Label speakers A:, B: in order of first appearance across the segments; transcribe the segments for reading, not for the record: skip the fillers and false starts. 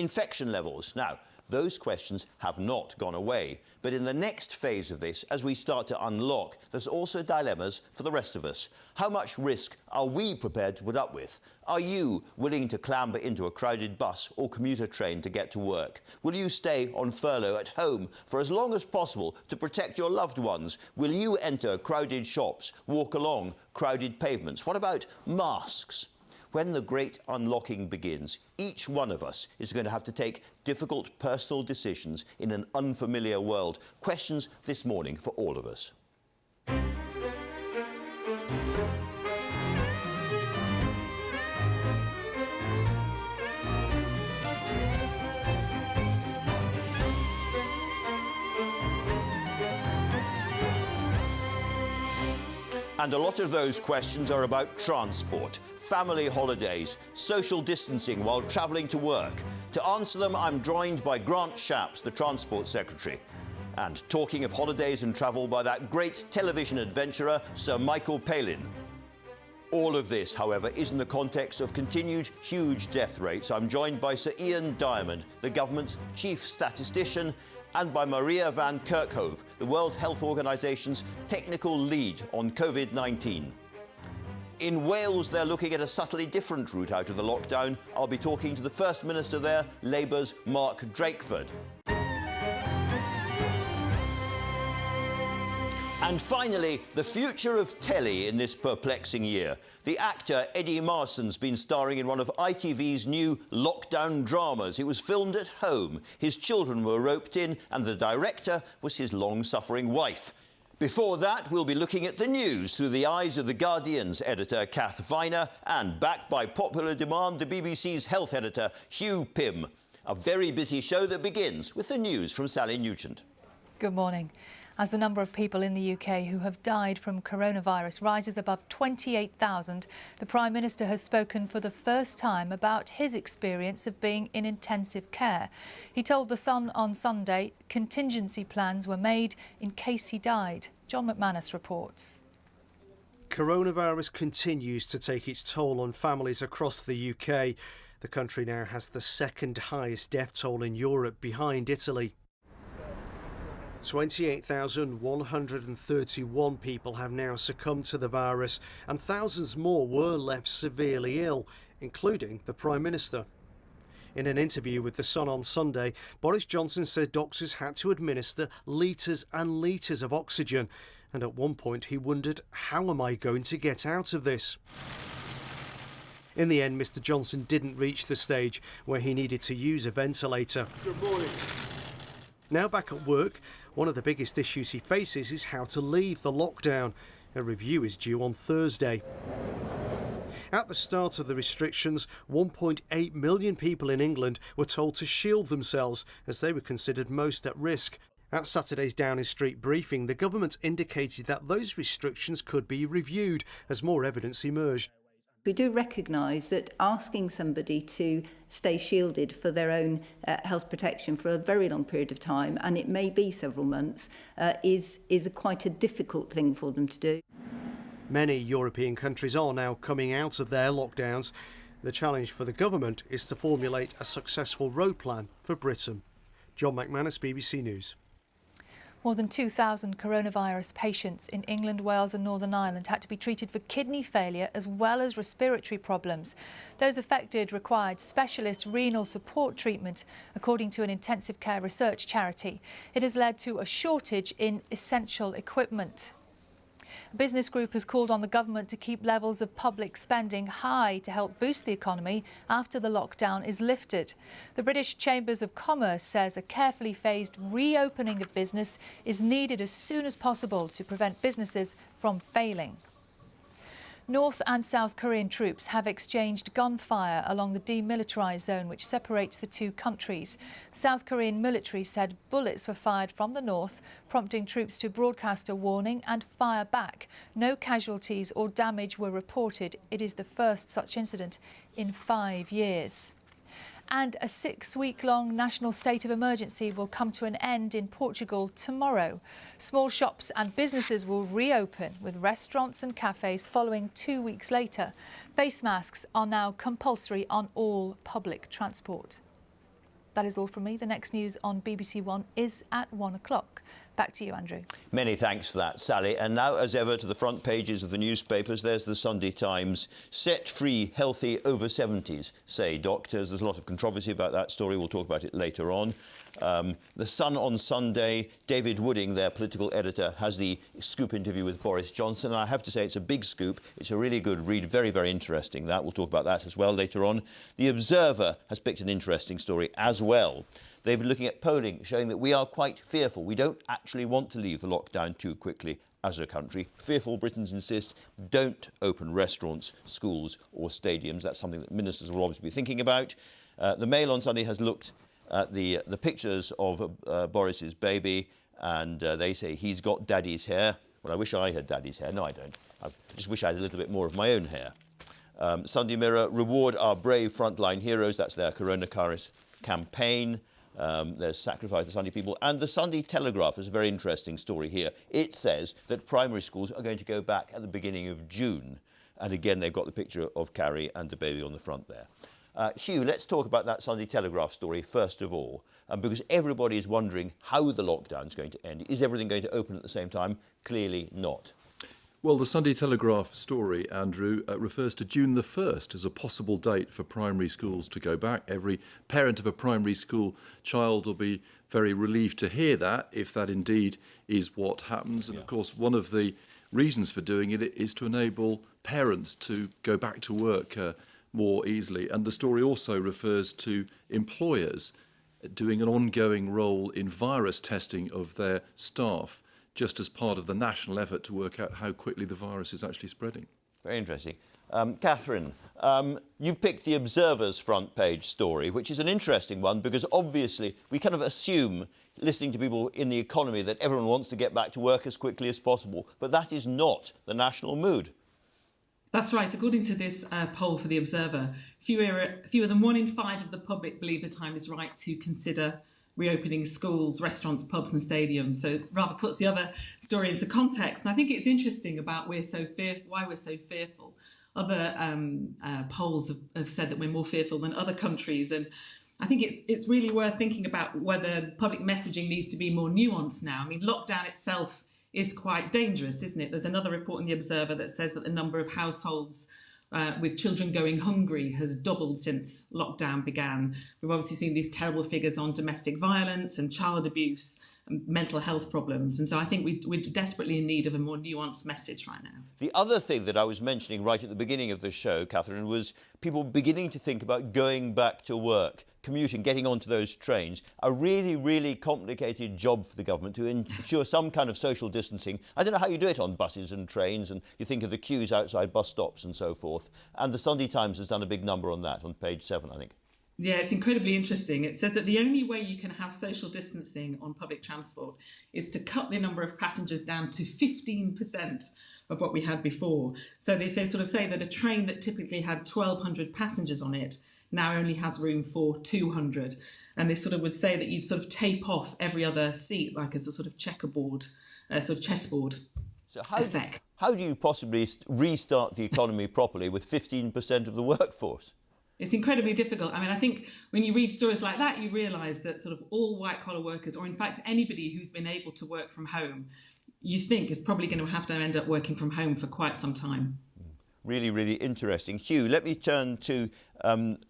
A: infection levels. Now, those questions have not gone away. But in the next phase of this, as we start to unlock, there's also dilemmas for the rest of us. How much risk are we prepared to put up with? Are you willing to clamber into a crowded bus or commuter train to get to work? Will you stay on furlough at home for as long as possible to protect your loved ones? Will you enter crowded shops, walk along crowded pavements? What about masks? When the great unlocking begins, each one of us is going to have to take difficult personal decisions in an unfamiliar world. Questions this morning for all of us. And a lot of those questions are about transport, family holidays, social distancing while travelling to work. To answer them, I'm joined by Grant Shapps, the Transport Secretary. And talking of holidays and travel, by that great television adventurer, Sir Michael Palin. All of this, however, is in the context of continued huge death rates. I'm joined by Sir Ian Diamond, the government's chief statistician, and by Maria Van Kerkhove, the World Health Organisation's technical lead on COVID-19. In Wales, they're looking at a subtly different route out of the lockdown. I'll be talking to the First Minister there, Labour's Mark Drakeford. And finally, the future of telly in this perplexing year. The actor Eddie Marson's been starring in one of ITV's new lockdown dramas. It was filmed at home. His children were roped in, and the director was his long-suffering wife. Before that, we'll be looking at the news through the eyes of The Guardian's editor, Kath Viner, and backed by popular demand, the BBC's health editor, Hugh Pym. A very busy show that begins with the news from Sally Nugent.
B: Good morning. As the number of people in the UK who have died from coronavirus rises above 28,000, the Prime Minister has spoken for the first time about his experience of being in intensive care. He told The Sun on Sunday contingency plans were made in case he died. John McManus reports.
C: Coronavirus continues to take its toll on families across the UK. The country now has the second highest death toll in Europe, behind Italy. 28,131 people have now succumbed to the virus, and thousands more were left severely ill, including the Prime Minister. In an interview with The Sun on Sunday, Boris Johnson said doctors had to administer litres and litres of oxygen, and at one point he wondered, how am I going to get out of this? In the end, Mr Johnson didn't reach the stage where he needed to use a ventilator.
D: Good morning.
C: Now back at work, one of the biggest issues he faces is how to leave the lockdown. A review is due on Thursday. At the start of the restrictions, 1.8 million people in England were told to shield themselves as they were considered most at risk. At Saturday's Downing Street briefing, the government indicated that those restrictions could be reviewed as more evidence emerged.
E: We do recognise that asking somebody to stay shielded for their own health protection for a very long period of time, and it may be several months, is quite a difficult thing for them to do.
C: Many European countries are now coming out of their lockdowns. The challenge for the government is to formulate a successful road plan for Britain. John McManus, BBC News.
B: More than 2,000 coronavirus patients in England, Wales and Northern Ireland had to be treated for kidney failure as well as respiratory problems. Those affected required specialist renal support treatment, according to an intensive care research charity. It has led to a shortage in essential equipment. A business group has called on the government to keep levels of public spending high to help boost the economy after the lockdown is lifted. The British Chambers of Commerce says a carefully phased reopening of business is needed as soon as possible to prevent businesses from failing. North and South Korean troops have exchanged gunfire along the demilitarised zone which separates the two countries. The South Korean military said bullets were fired from the north, prompting troops to broadcast a warning and fire back. No casualties or damage were reported. It is the first such incident in 5 years. And a 6-week-long national state of emergency will come to an end in Portugal tomorrow. Small shops and businesses will reopen, with restaurants and cafes following 2 weeks later. Face masks are now compulsory on all public transport. That is all from me. The next news on BBC One is at 1 o'clock. Back to you, Andrew.
A: Many thanks for that, Sally. And now, as ever, to the front pages of the newspapers. There's the Sunday Times. Set free healthy over 70s, say doctors. There's a lot of controversy about that story. We'll talk about it later on. The Sun on Sunday, David Wooding, their political editor, has the scoop interview with Boris Johnson. And I have to say it's a big scoop. It's a really good read. Very, very interesting, that. We'll talk about that as well later on. The Observer has picked an interesting story as well. They've been looking at polling showing that we are quite fearful. We don't actually want to leave the lockdown too quickly as a country. Fearful Britons insist don't open restaurants, schools or stadiums. That's something that ministers will obviously be thinking about. The Mail on Sunday has looked at the pictures of Boris's baby, and they say he's got daddy's hair. Well, I wish I had daddy's hair. No, I don't. I just wish I had a little bit more of my own hair. Sunday Mirror, reward our brave frontline heroes. That's their coronavirus campaign. There's Sacrifice the Sunday People. And the Sunday Telegraph is a very interesting story here. It says that primary schools are going to go back at the beginning of June. And again, they've got the picture of Carrie and the baby on the front there. Hugh, let's talk about that Sunday Telegraph story first of all, because everybody is wondering how the lockdown is going to end. Is everything going to open at the same time? Clearly not.
D: Well, the Sunday Telegraph story, Andrew, refers to June the 1st as a possible date for primary schools to go back. Every parent of a primary school child will be very relieved to hear that, if that indeed is what happens. And of course, one of the reasons for doing it is to enable parents to go back to work more easily. And the story also refers to employers doing an ongoing role in virus testing of their staff, just as part of the national effort to work out how quickly the virus is actually spreading.
A: Very interesting. Catherine, you've picked the Observer's front page story, which is an interesting one because obviously we kind of assume, listening to people in the economy, that everyone wants to get back to work as quickly as possible. But that is not the national mood.
F: That's right. According to this poll for the Observer, fewer than 1 in 5 of the public believe the time is right to consider reopening schools, restaurants, pubs and stadiums. So it rather puts the other story into context. And I think it's interesting about why we're so fearful. Other polls have said that we're more fearful than other countries. And I think it's really worth thinking about whether public messaging needs to be more nuanced now. I mean, lockdown itself is quite dangerous, isn't it? There's another report in the Observer that says that the number of households with children going hungry has doubled since lockdown began. We've obviously seen these terrible figures on domestic violence and child abuse and mental health problems. And so I think we're desperately in need of a more nuanced message right now. The
A: other thing that I was mentioning right at the beginning of the show, Catherine, was people beginning to think about going back to work, commuting, getting onto those trains. A really, really complicated job for the government to ensure some kind of social distancing. I don't know how you do it on buses and trains, and you think of the queues outside bus stops and so forth. And the Sunday Times has done a big number on that, on page 7, I think.
F: Yeah, it's incredibly interesting. It says that the only way you can have social distancing on public transport is to cut the number of passengers down to 15% of what we had before. So they say that a train that typically had 1,200 passengers on it now only has room for 200. And they would say that you'd tape off every other seat, like as a checkerboard, chessboard
A: so
F: effect.
A: How do you possibly restart the economy properly with 15% of the workforce?
F: It's incredibly difficult. I mean, I think when you read stories like that, you realise that all white-collar workers, or in fact anybody who's been able to work from home, you think is probably going to have to end up working from home for quite some time.
A: Really, really interesting. Hugh, let me turn to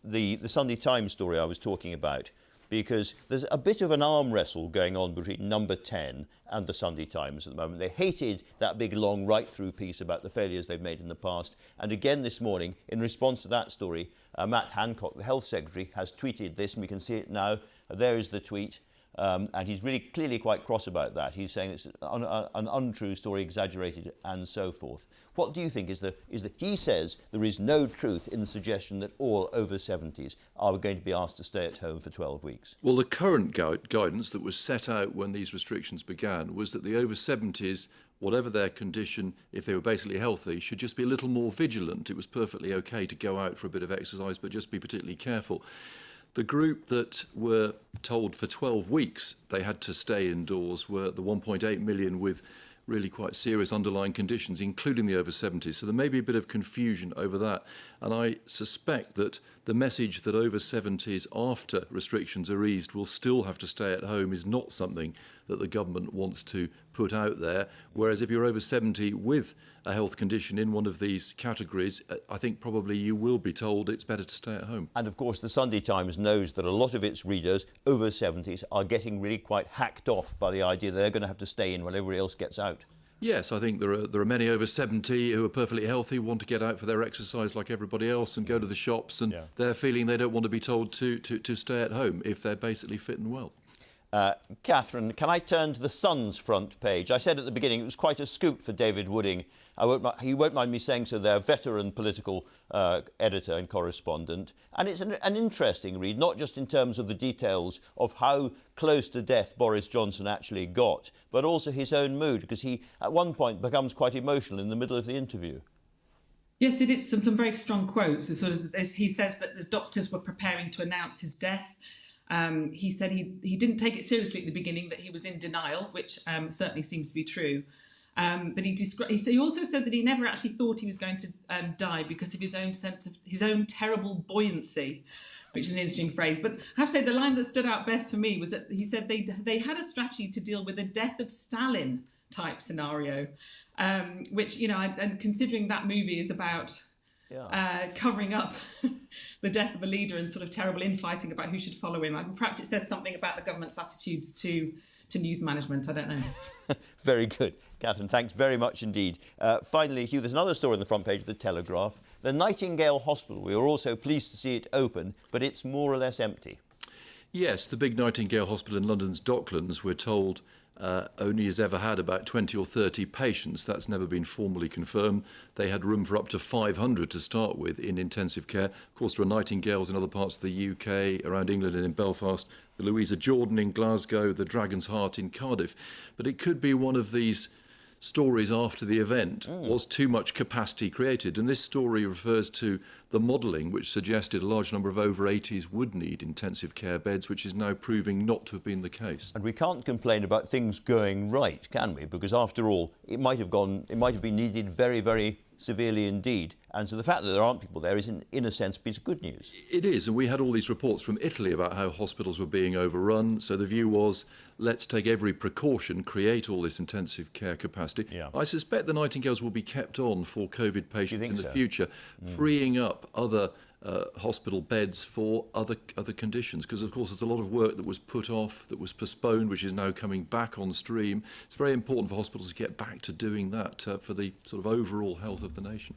A: the Sunday Times story I was talking about, because there's a bit of an arm wrestle going on between Number 10 and the Sunday Times at the moment. They hated that big, long, right-through piece about the failures they've made in the past. And again this morning, in response to that story, Matt Hancock, the Health Secretary, has tweeted this, and we can see it now. There is the tweet. And he's really clearly quite cross about that. He's saying it's an untrue story, exaggerated, and so forth. What do you think is the? He says there is no truth in the suggestion that all over 70s are going to be asked to stay at home for 12 weeks.
D: Well, the current guidance that was set out when these restrictions began was that the over 70s, whatever their condition, if they were basically healthy, should just be a little more vigilant. It was perfectly okay to go out for a bit of exercise, but just be particularly careful. The group that were told for 12 weeks they had to stay indoors were the 1.8 million with really quite serious underlying conditions, including the over 70s. So there may be a bit of confusion over that. And I suspect that the message that over 70s, after restrictions are eased, will still have to stay at home is not something that the government wants to put out there. Whereas if you're over 70 with a health condition in one of these categories, I think probably you will be told it's better to stay at home.
A: And of course, the Sunday Times knows that a lot of its readers over 70s are getting really quite hacked off by the idea they're going to have to stay in while everybody else gets out.
D: Yes, I think there are many over 70 who are perfectly healthy, want to get out for their exercise like everybody else and go to the shops, and they're feeling they don't want to be told to stay at home if they're basically fit and well.
A: Catherine, can I turn to the Sun's front page? I said at the beginning it was quite a scoop for David Wooding. He won't mind me saying so, they're a veteran political editor and correspondent. And it's an interesting read, not just in terms of the details of how close to death Boris Johnson actually got, but also his own mood, because he, at one point, becomes quite emotional in the middle of the interview.
F: Yes, it is some very strong quotes. He says that the doctors were preparing to announce his death. He said he didn't take it seriously at the beginning, that he was in denial, which certainly seems to be true. But he also said that he never actually thought he was going to die because of his own sense of his own terrible buoyancy, which is an interesting phrase. But I have to say the line that stood out best for me was that he said they had a strategy to deal with a death of Stalin type scenario, which, you know, and considering that movie is about covering up the death of a leader and sort of terrible infighting about who should follow him. Perhaps it says something about the government's attitudes to news management. I don't know.
A: Very good. Catherine, thanks very much indeed. Finally, Hugh, there's another story on the front page of the Telegraph. The Nightingale Hospital. We were also pleased to see it open, but it's more or less empty.
D: Yes, the big Nightingale Hospital in London's Docklands, we're told, only has ever had about 20 or 30 patients. That's never been formally confirmed. They had room for up to 500 to start with in intensive care. Of course, there are Nightingales in other parts of the UK, around England and in Belfast, the Louisa Jordan in Glasgow, the Dragon's Heart in Cardiff. But it could be one of these stories after the event. Was too much capacity created? And this story refers to the modelling which suggested a large number of over 80s would need intensive care beds, which is now proving not to have been the case.
A: And we can't complain about things going right, can we? Because after all, it might have been needed very, very severely indeed. And so the fact that there aren't people there is, in a sense, a piece of good news.
D: It is, and we had all these reports from Italy about how hospitals were being overrun. So the view was, let's take every precaution, create all this intensive care capacity. I suspect the Nightingales will be kept on for COVID patients in the future, freeing up other hospital beds for other conditions, because of course there's a lot of work that was put off, that was postponed, which is now coming back on stream. It's very important for hospitals to get back to doing that for the sort of overall health of the nation.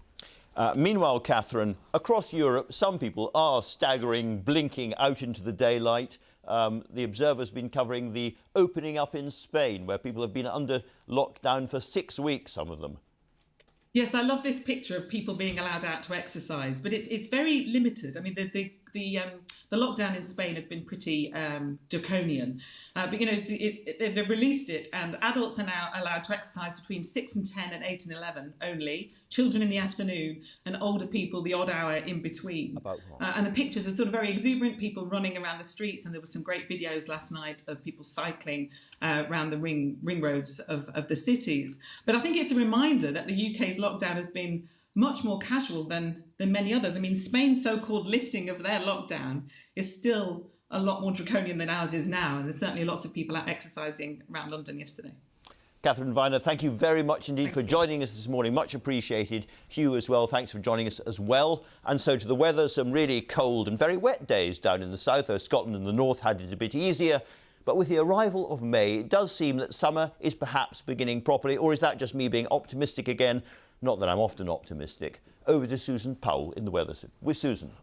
A: Meanwhile, Catherine, across Europe, some people are staggering, blinking out into the daylight. The Observer's been covering the opening up in Spain, where people have been under lockdown for 6 weeks, some of them.
F: Yes, I love this picture of people being allowed out to exercise, but it's very limited. I mean, the lockdown in Spain has been pretty draconian, but you know they've released it, and adults are now allowed to exercise between 6 and 10 and 8 and 11 only. Children in the afternoon, and older people the odd hour in between. And the pictures are sort of very exuberant, people running around the streets, and there were some great videos last night of people cycling around the ring roads of the cities. But I think it's a reminder that the UK's lockdown has been much more casual than many others. I mean, Spain's so-called lifting of their lockdown is still a lot more draconian than ours is now, and there's certainly lots of people out exercising around London yesterday.
A: Catherine Viner, thank you very much indeed for joining us this morning. Much appreciated. Hugh as well, thanks for joining us as well. And so to the weather, some really cold and very wet days down in the south, though Scotland and the north had it a bit easier. But with the arrival of May, it does seem that summer is perhaps beginning properly, or is that just me being optimistic again? Not that I'm often optimistic. Over to Susan Powell in the weather. With Susan.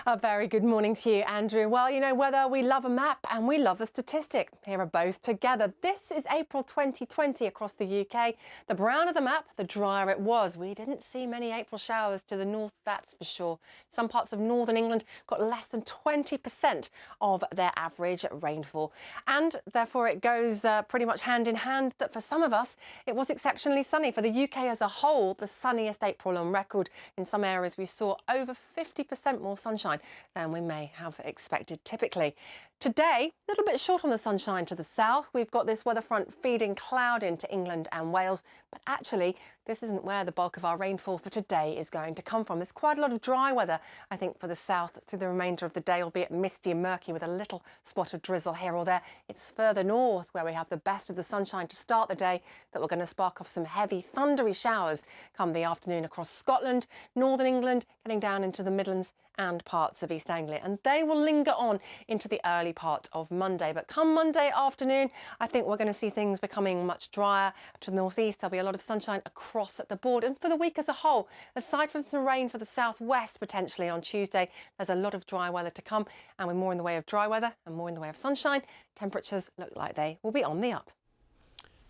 G: A very good morning to you, Andrew. Well, you know, whether we love a map and we love a statistic, here are both together. This is April 2020 across the UK. The browner the map, the drier it was. We didn't see many April showers to the north, that's for sure. Some parts of northern England got less than 20% of their average rainfall. And therefore it goes pretty much hand in hand that for some of us, it was exceptionally sunny. For the UK as a whole, the sunniest April on record. In some areas, we saw over 50% more sunshine than we may have expected typically. Today, a little bit short on the sunshine to the south. We've got this weather front feeding cloud into England and Wales, but actually this isn't where the bulk of our rainfall for today is going to come from. There's quite a lot of dry weather, I think, for the south through the remainder of the day, albeit misty and murky with a little spot of drizzle here or there. It's further north where we have the best of the sunshine to start the day that we're going to spark off some heavy thundery showers come the afternoon across Scotland, northern England, getting down into the Midlands and parts of East Anglia, and they will linger on into the early part of Monday. But come Monday afternoon, I think we're going to see things becoming much drier. To the northeast, there'll be a lot of sunshine across at the board, and for the week as a whole, aside from some rain for the southwest potentially on Tuesday, there's a lot of dry weather to come, and with more in the way of dry weather and more in the way of sunshine, temperatures look like they will be on the up.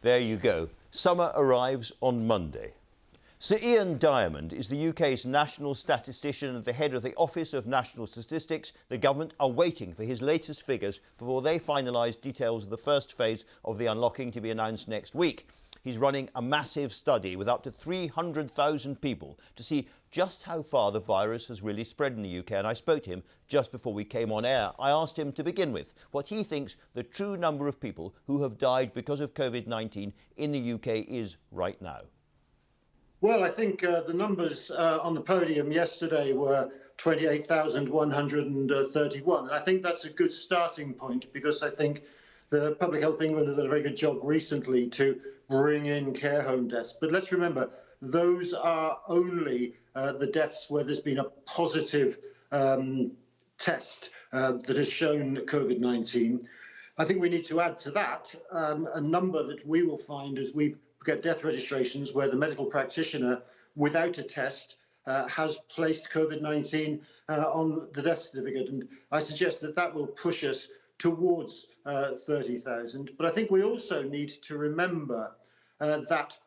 A: There you go. Summer arrives on Monday. Sir Ian Diamond is the UK's national statistician and the head of the Office of National Statistics. The government are waiting for his latest figures before they finalise details of the first phase of the unlocking to be announced next week. He's running a massive study with up to 300,000 people to see just how far the virus has really spread in the UK, and I spoke to him just before we came on air. I asked him to begin with what he thinks the true number of people who have died because of COVID-19 in the UK is right now.
H: Well, I think the numbers on the podium yesterday were 28,131. And I think that's a good starting point, because I think the Public Health England has done a very good job recently to bring in care home deaths. But let's remember, those are only the deaths where there's been a positive test that has shown COVID-19. I think we need to add to that a number that we will find as we get death registrations where the medical practitioner, without a test, has placed COVID-19 on the death certificate. And I suggest that that will push us towards 30,000. But I think we also need to remember that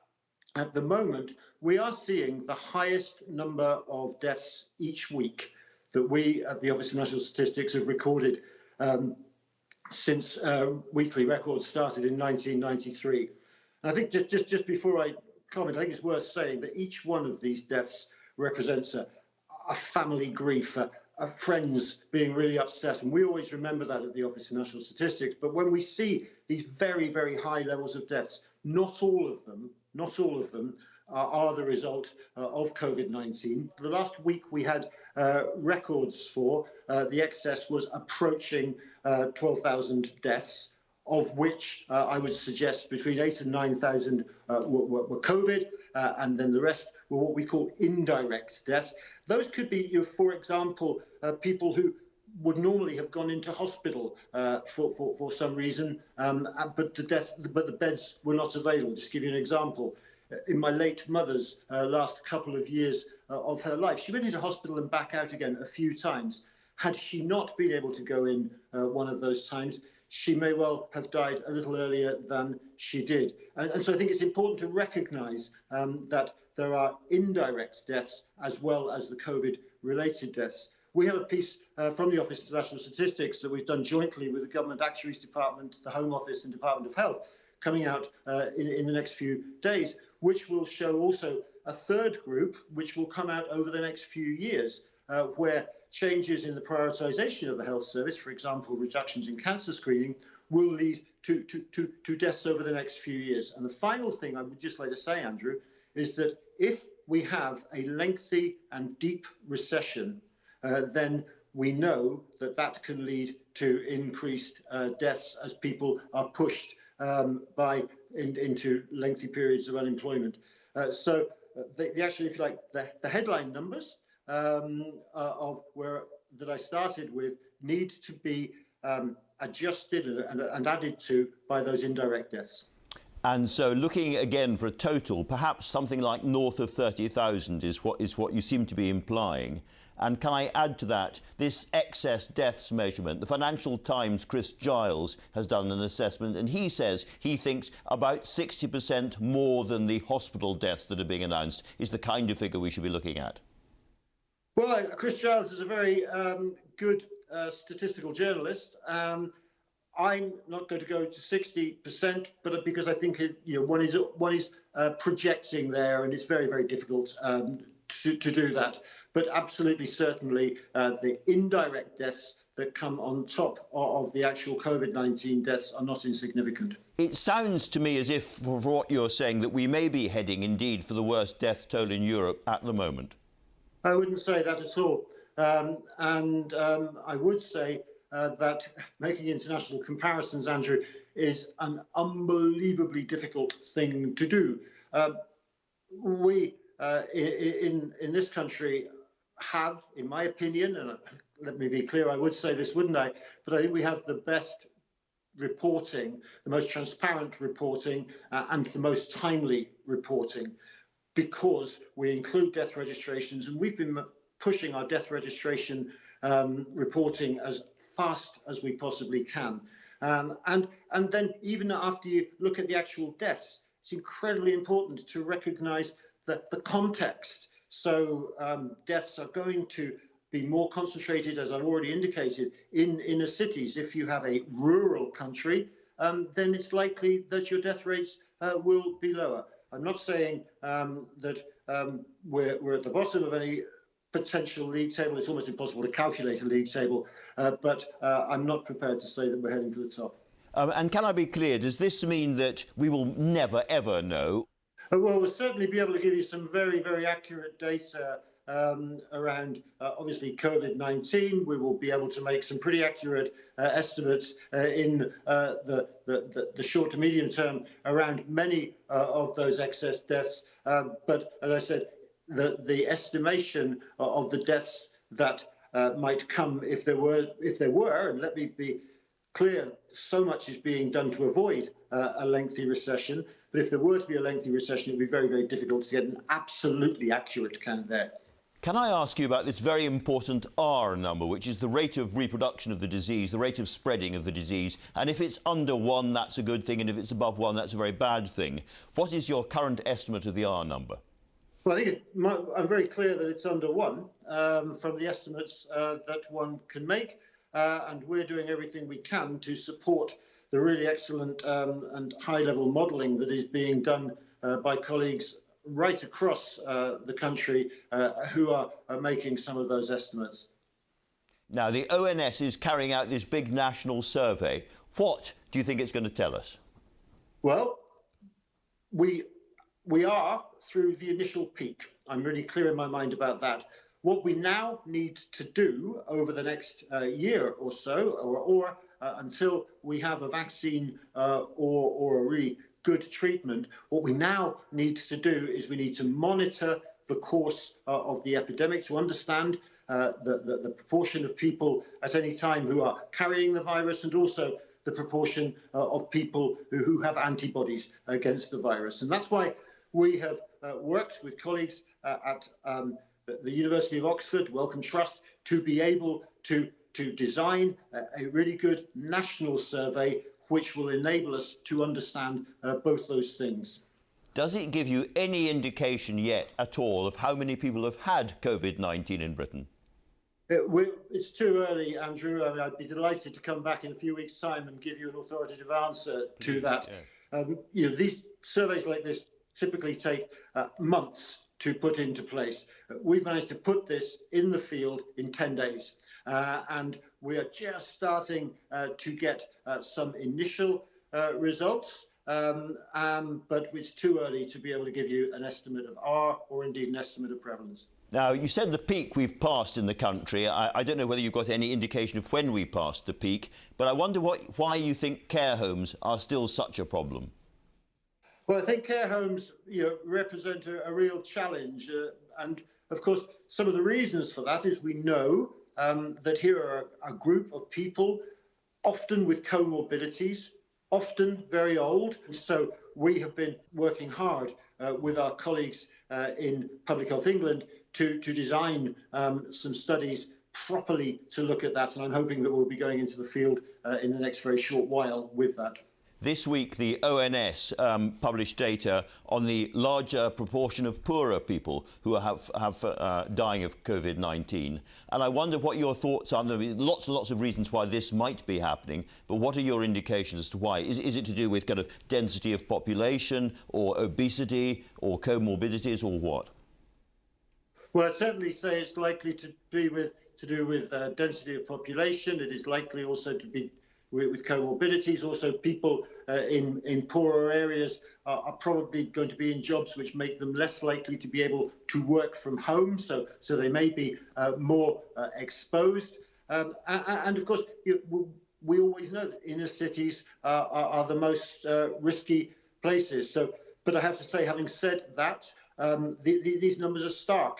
H: at the moment, we are seeing the highest number of deaths each week that we at the Office of National Statistics have recorded since weekly records started in 1993. And I think just before I comment, I think it's worth saying that each one of these deaths represents a family grief, friends being really upset. And we always remember that at the Office of National Statistics. But when we see these very, very high levels of deaths, not all of them are the result of COVID-19. The last week we had records for the excess was approaching 12,000 deaths, of which I would suggest between 8,000 and 9,000 were COVID, and then the rest were what we call indirect deaths. Those could be, for example, people who would normally have gone into hospital for some reason, but the beds were not available. Just to give you an example, in my late mother's last couple of years of her life, she went into hospital and back out again a few times. Had she not been able to go in one of those times, she may well have died a little earlier than she did. And so I think it's important to recognise that there are indirect deaths as well as the COVID-related deaths. We have a piece from the Office of National Statistics that we've done jointly with the Government Actuaries Department, the Home Office and Department of Health, coming out in the next few days, which will show also a third group, which will come out over the next few years, where changes in the prioritisation of the health service, for example, reductions in cancer screening, will lead to deaths over the next few years. And the final thing I would just like to say, Andrew, is that if we have a lengthy and deep recession, then we know that that can lead to increased deaths as people are pushed into lengthy periods of unemployment. So actually, if you like, the headline numbers that I started with need to be adjusted and added to by those indirect deaths.
A: And so looking again for a total, perhaps something like north of 30,000 is what you seem to be implying. And can I add to that this excess deaths measurement? The Financial Times' Chris Giles has done an assessment, and he says he thinks about 60% more than the hospital deaths that are being announced is the kind of figure we should be looking at.
H: Well, Chris Giles is a very good statistical journalist. I'm not going to go to 60%, but because I think one is projecting there, and it's very, very difficult to do that. But absolutely, certainly, the indirect deaths that come on top of the actual COVID-19 deaths are not insignificant.
A: It sounds to me as if, for what you're saying, that we may be heading indeed for the worst death toll in Europe at the moment.
H: I wouldn't say that at all. I would say that making international comparisons, Andrew, is an unbelievably difficult thing to do. We in this country have, in my opinion, and let me be clear, I would say this, wouldn't I? But I think we have the best reporting, the most transparent reporting, and the most timely reporting, because we include death registrations, and we've been pushing our death registration reporting as fast as we possibly can. And then even after you look at the actual deaths, it's incredibly important to recognise that the context. So deaths are going to be more concentrated, as I've already indicated, in inner cities. If you have a rural country, then it's likely that your death rates will be lower. I'm not saying that we're at the bottom of any potential league table. It's almost impossible to calculate a league table, but I'm not prepared to say that we're heading to the top.
A: And can I be clear, does this mean that we will never, ever know?
H: Well, we'll certainly be able to give you some very, very accurate data around, obviously, COVID-19. We will be able to make some pretty accurate estimates in the short to medium term around many of those excess deaths. But as I said, the estimation of the deaths that might come if there were, and let me be clear, so much is being done to avoid a lengthy recession. But if there were to be a lengthy recession, it would be very, very difficult to get an absolutely accurate count there.
A: Can I ask you about this very important R number, which is the rate of reproduction of the disease, the rate of spreading of the disease? And if it's under 1, that's a good thing, and if it's above 1, that's a very bad thing. What is your current estimate of the R number?
H: Well, I think I'm very clear that it's under 1 from the estimates that one can make. And we're doing everything we can to support the really excellent and high-level modelling that is being done by colleagues right across the country who are making some of those estimates.
A: Now, the ONS is carrying out this big national survey. What do you think it's going to tell us?
H: Well, we are through the initial peak. I'm really clear in my mind about that. What we now need to do over the next year or so, or until we have a vaccine or a really good treatment, what we now need to do is we need to monitor the course of the epidemic to understand the proportion of people at any time who are carrying the virus, and also the proportion of people who have antibodies against the virus. And that's why we have worked with colleagues at the University of Oxford, Wellcome Trust, to be able to design a really good national survey which will enable us to understand both those things.
A: Does it give you any indication yet at all of how many people have had COVID-19 in Britain?
H: It's too early, Andrew. I mean, I'd be delighted to come back in a few weeks' time and give you an authoritative answer to that. Yeah. These surveys like this typically take months to put into place. We've managed to put this in the field in 10 days. And we are just starting to get some initial results, but it's too early to be able to give you an estimate of R or indeed an estimate of prevalence.
A: Now, you said the peak we've passed in the country. I don't know whether you've got any indication of when we passed the peak, but I wonder why you think care homes are still such a problem.
H: Well, I think care homes represent a real challenge. And of course, some of the reasons for that is we know that here are a group of people, often with comorbidities, often very old. So we have been working hard with our colleagues in Public Health England to design some studies properly to look at that. And I'm hoping that we'll be going into the field in the next very short while with that.
A: This week, the ONS published data on the larger proportion of poorer people who have dying of COVID-19. And I wonder what your thoughts are. There are lots and lots of reasons why this might be happening, but what are your indications as to why? Is it to do with kind of density of population or obesity or comorbidities or what?
H: Well, I'd certainly say it's likely to be with to do with density of population. It is likely also to be with comorbidities. Also, people in poorer areas are probably going to be in jobs which make them less likely to be able to work from home. So they may be more exposed. And of course, we always know that inner cities are the most risky places. So, but I have to say, having said that, these numbers are stark.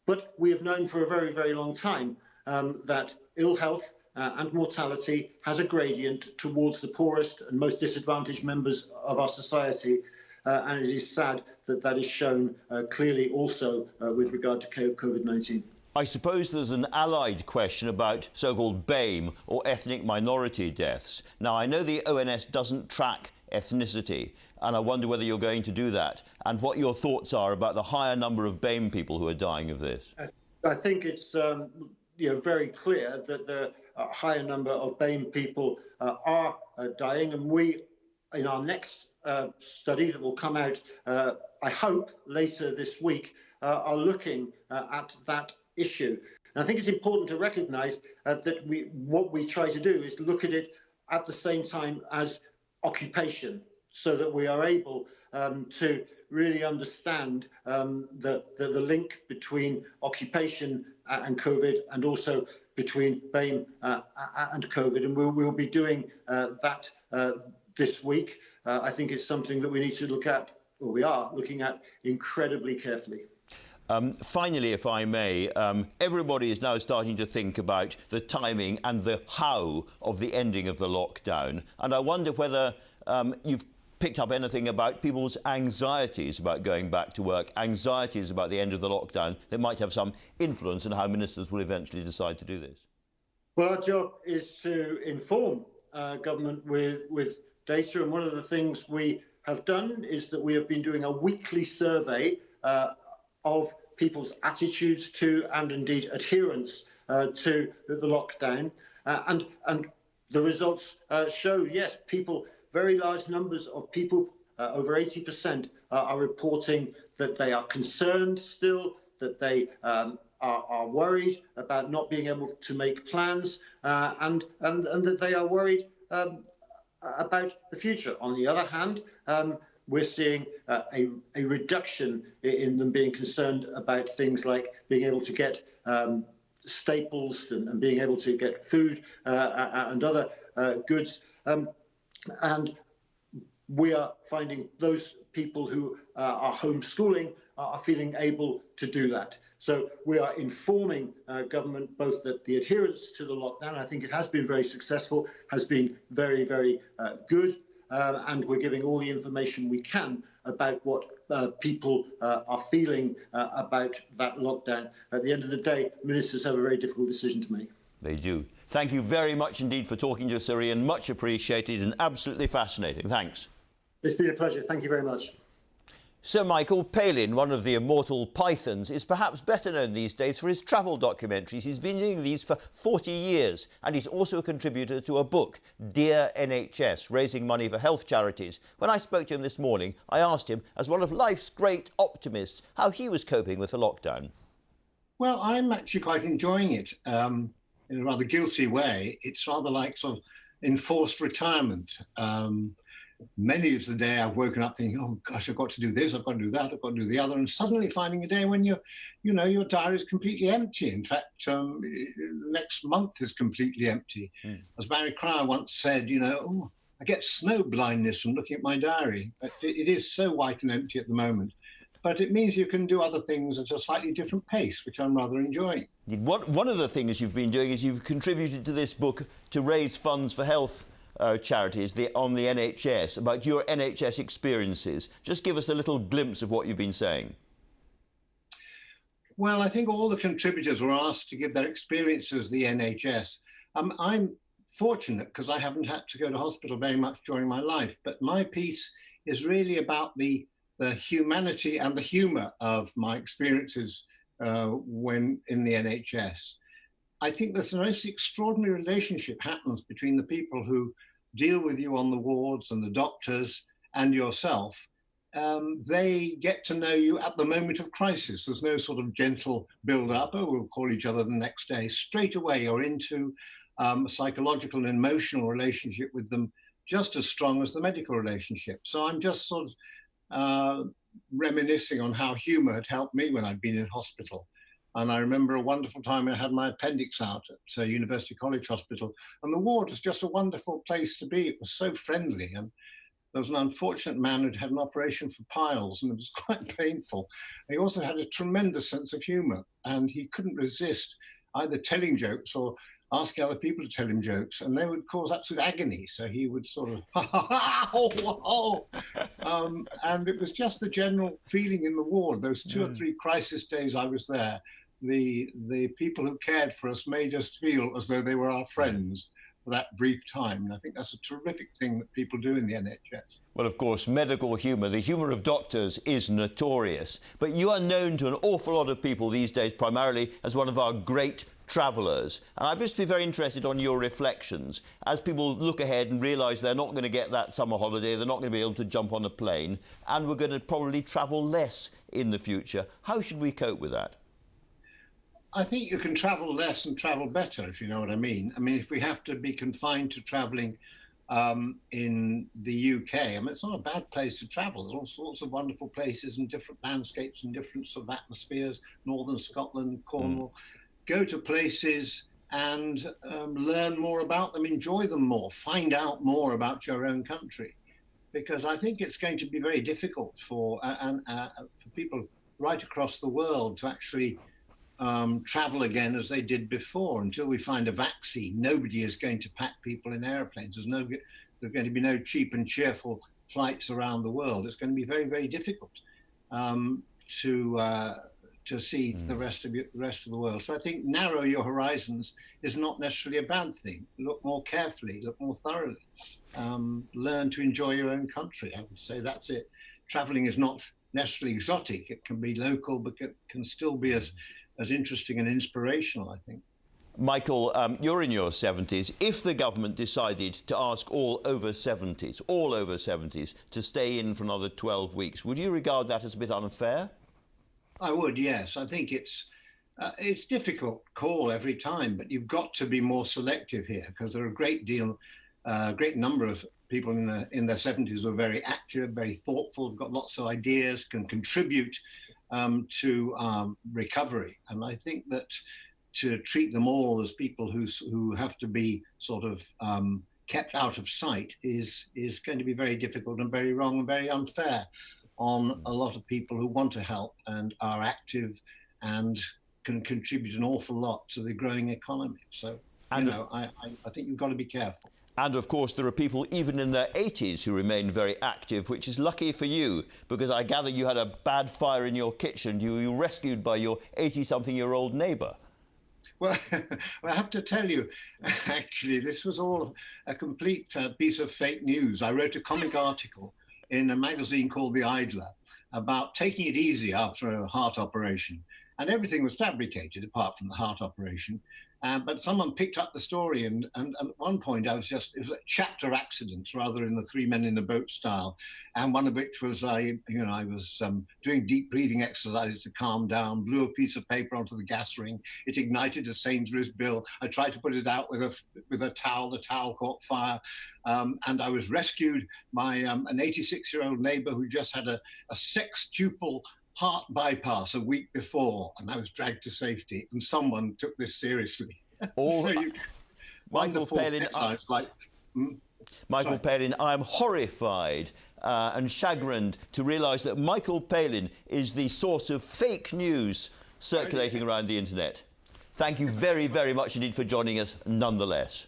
H: But we have known for a very, very long time that ill health and mortality has a gradient towards the poorest and most disadvantaged members of our society. And it is sad that that is shown clearly also with regard to COVID-19.
A: I suppose there's an allied question about so-called BAME, or ethnic minority deaths. Now, I know the ONS doesn't track ethnicity, and I wonder whether you're going to do that, and what your thoughts are about the higher number of BAME people who are dying of this.
H: I think it's very clear that the higher number of BAME people are dying, and we, in our next study that will come out, I hope, later this week, are looking at that issue. And I think it's important to recognise that what we try to do is look at it at the same time as occupation, so that we are able to really understand the link between occupation and COVID, and also between BAME and COVID. And we'll be doing that this week. I think it's something that we need to look at, or we are looking at, incredibly carefully.
A: Finally, if I may, everybody is now starting to think about the timing and the how of the ending of the lockdown. And I wonder whether you've picked up anything about people's anxieties about going back to work, anxieties about the end of the lockdown that might have some influence on how ministers will eventually decide to do this.
H: Well, our job is to inform government with data. And one of the things we have done is that we have been doing a weekly survey of people's attitudes to, and indeed adherence to, the lockdown. And the results show, yes, people, very large numbers of people, over 80%, are reporting that they are concerned still, that they are worried about not being able to make plans, and that they are worried about the future. On the other hand, we're seeing a reduction in them being concerned about things like being able to get staples and being able to get food and other goods. And we are finding those people who are homeschooling are feeling able to do that. So we are informing government both that the adherence to the lockdown, I think it has been very successful, has been very, very good. And we're giving all the information we can about what people are feeling about that lockdown. At the end of the day, ministers have a very difficult decision to make.
A: They do. Thank you very much indeed for talking to us, Sir Ian. Much appreciated and absolutely fascinating. Thanks.
H: It's been a pleasure. Thank you very much.
A: Sir Michael Palin, one of the immortal Pythons, is perhaps better known these days for his travel documentaries. He's been doing these for 40 years, and he's also a contributor to a book, Dear NHS, raising money for health charities. When I spoke to him this morning, I asked him, as one of life's great optimists, how he was coping with the lockdown.
I: Well, I'm actually quite enjoying it in a rather guilty way. It's rather like sort of enforced retirement. Many of the day I've woken up thinking, oh gosh, I've got to do this, I've got to do that, I've got to do the other, and suddenly finding a day when your diary is completely empty. In fact, the next month is completely empty. As Barry Cryer once said, I get snow blindness from looking at my diary. It is so white and empty at the moment. But it means you can do other things at a slightly different pace, which I'm rather enjoying.
A: One of the things you've been doing is you've contributed to this book to raise funds for health charities on the NHS, about your NHS experiences. Just give us a little glimpse of what you've been saying.
I: Well, I think all the contributors were asked to give their experiences of the NHS. I'm fortunate because I haven't had to go to hospital very much during my life, but my piece is really about the humanity and the humour of my experiences when in the NHS. I think there's a most extraordinary relationship happens between the people who deal with you on the wards and the doctors and yourself. they get to know you at the moment of crisis. There's no sort of gentle build-up, oh, we'll call each other the next day. Straight away, you're into a psychological and emotional relationship with them, just as strong as the medical relationship. So I'm just sort of reminiscing on how humour had helped me when I'd been in hospital. And I remember a wonderful time I had my appendix out at University College Hospital, and the ward was just a wonderful place to be. It was so friendly, and there was an unfortunate man who'd had an operation for piles, and it was quite painful. He also had a tremendous sense of humour, and he couldn't resist either telling jokes or asking other people to tell him jokes, and they would cause absolute agony. So he would sort of, and it was just the general feeling in the ward. Those 2 or 3 crisis days I was there, the people who cared for us made us feel as though they were our friends for that brief time. And I think that's a terrific thing that people do in the NHS.
A: Well, of course, medical humour, the humour of doctors is notorious. But you are known to an awful lot of people these days, primarily as one of our great travellers. And I'd just be very interested on your reflections as people look ahead and realise they're not going to get that summer holiday, they're not going to be able to jump on a plane, and we're going to probably travel less in the future. How should we cope with that?
I: I think you can travel less and travel better, if you know what I mean. I mean, if we have to be confined to travelling in the UK, I mean, it's not a bad place to travel. There's all sorts of wonderful places and different landscapes and different sort of atmospheres, northern Scotland, Cornwall. Go to places and learn more about them, enjoy them more, find out more about your own country. Because I think it's going to be very difficult for people right across the world to actually travel again as they did before. Until we find a vaccine, nobody is going to pack people in airplanes. There's going to be no cheap and cheerful flights around the world. It's going to be very, very difficult to see the rest of the world. So I think narrow your horizons is not necessarily a bad thing. Look more carefully, look more thoroughly. Learn to enjoy your own country. I would say that's it. Traveling is not necessarily exotic. It can be local, but it can still be as interesting and inspirational, I think.
A: Michael, you're in your 70s. If the government decided to ask all over 70s, to stay in for another 12 weeks, would you regard that as a bit unfair?
I: I would, yes. I think it's difficult call every time, but you've got to be more selective here, because there are a great number of people in their 70s who are very active, very thoughtful, have got lots of ideas, can contribute to recovery. And I think that to treat them all as people who have to be sort of kept out of sight is going to be very difficult and very wrong and very unfair on a lot of people who want to help and are active and can contribute an awful lot to the growing economy. So, I think you've got to be careful.
A: And of course, there are people even in their 80s who remain very active, which is lucky for you, because I gather you had a bad fire in your kitchen. You were rescued by your 80-something-year-old neighbour.
I: Well, I have to tell you, actually, this was all a complete piece of fake news. I wrote a comic article in a magazine called The Idler about taking it easy after a heart operation. And everything was fabricated apart from the heart operation. But someone picked up the story, and at one point it was a chapter accidents rather in the 3 men in a boat style, and one of which was I was doing deep breathing exercises to calm down, blew a piece of paper onto the gas ring, it ignited a Sainsbury's bill. I tried to put it out with a towel, the towel caught fire, and I was rescued by an 86-year-old neighbour who just had a sextuple heart bypass a week before, and I was dragged to safety, and someone took this seriously.
A: Michael Palin, Michael Palin, I'm horrified and chagrined to realise that Michael Palin is the source of fake news circulating around the internet. Thank you very, very much indeed for joining us nonetheless.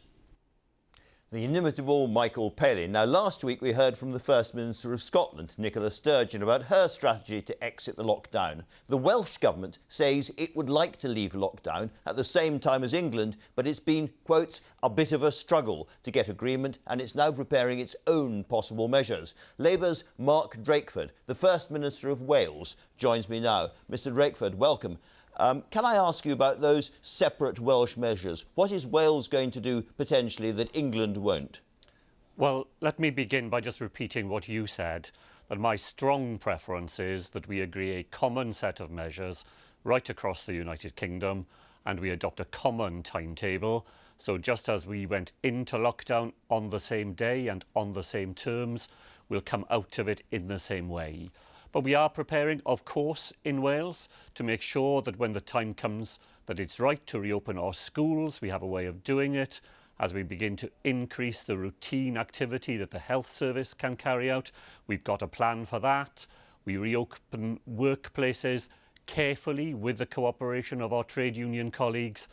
A: The inimitable Michael Palin. Now, last week we heard from the First Minister of Scotland, Nicola Sturgeon, about her strategy to exit the lockdown. The Welsh Government says it would like to leave lockdown at the same time as England, but it's been, quote, a bit of a struggle to get agreement, and it's now preparing its own possible measures. Labour's Mark Drakeford, the First Minister of Wales, joins me now. Mr Drakeford, welcome. Can I ask you about those separate Welsh measures? What is Wales going to do potentially that England won't?
J: Well, let me begin by just repeating what you said. that my strong preference is that we agree a common set of measures right across the United Kingdom and we adopt a common timetable. So just as we went into lockdown on the same day and on the same terms, we'll come out of it in the same way. But we are preparing, of course, in Wales to make sure that when the time comes that it's right to reopen our schools, we have a way of doing it. As we begin to increase the routine activity that the health service can carry out, we've got a plan for that. We reopen workplaces carefully with the cooperation of our trade union colleagues.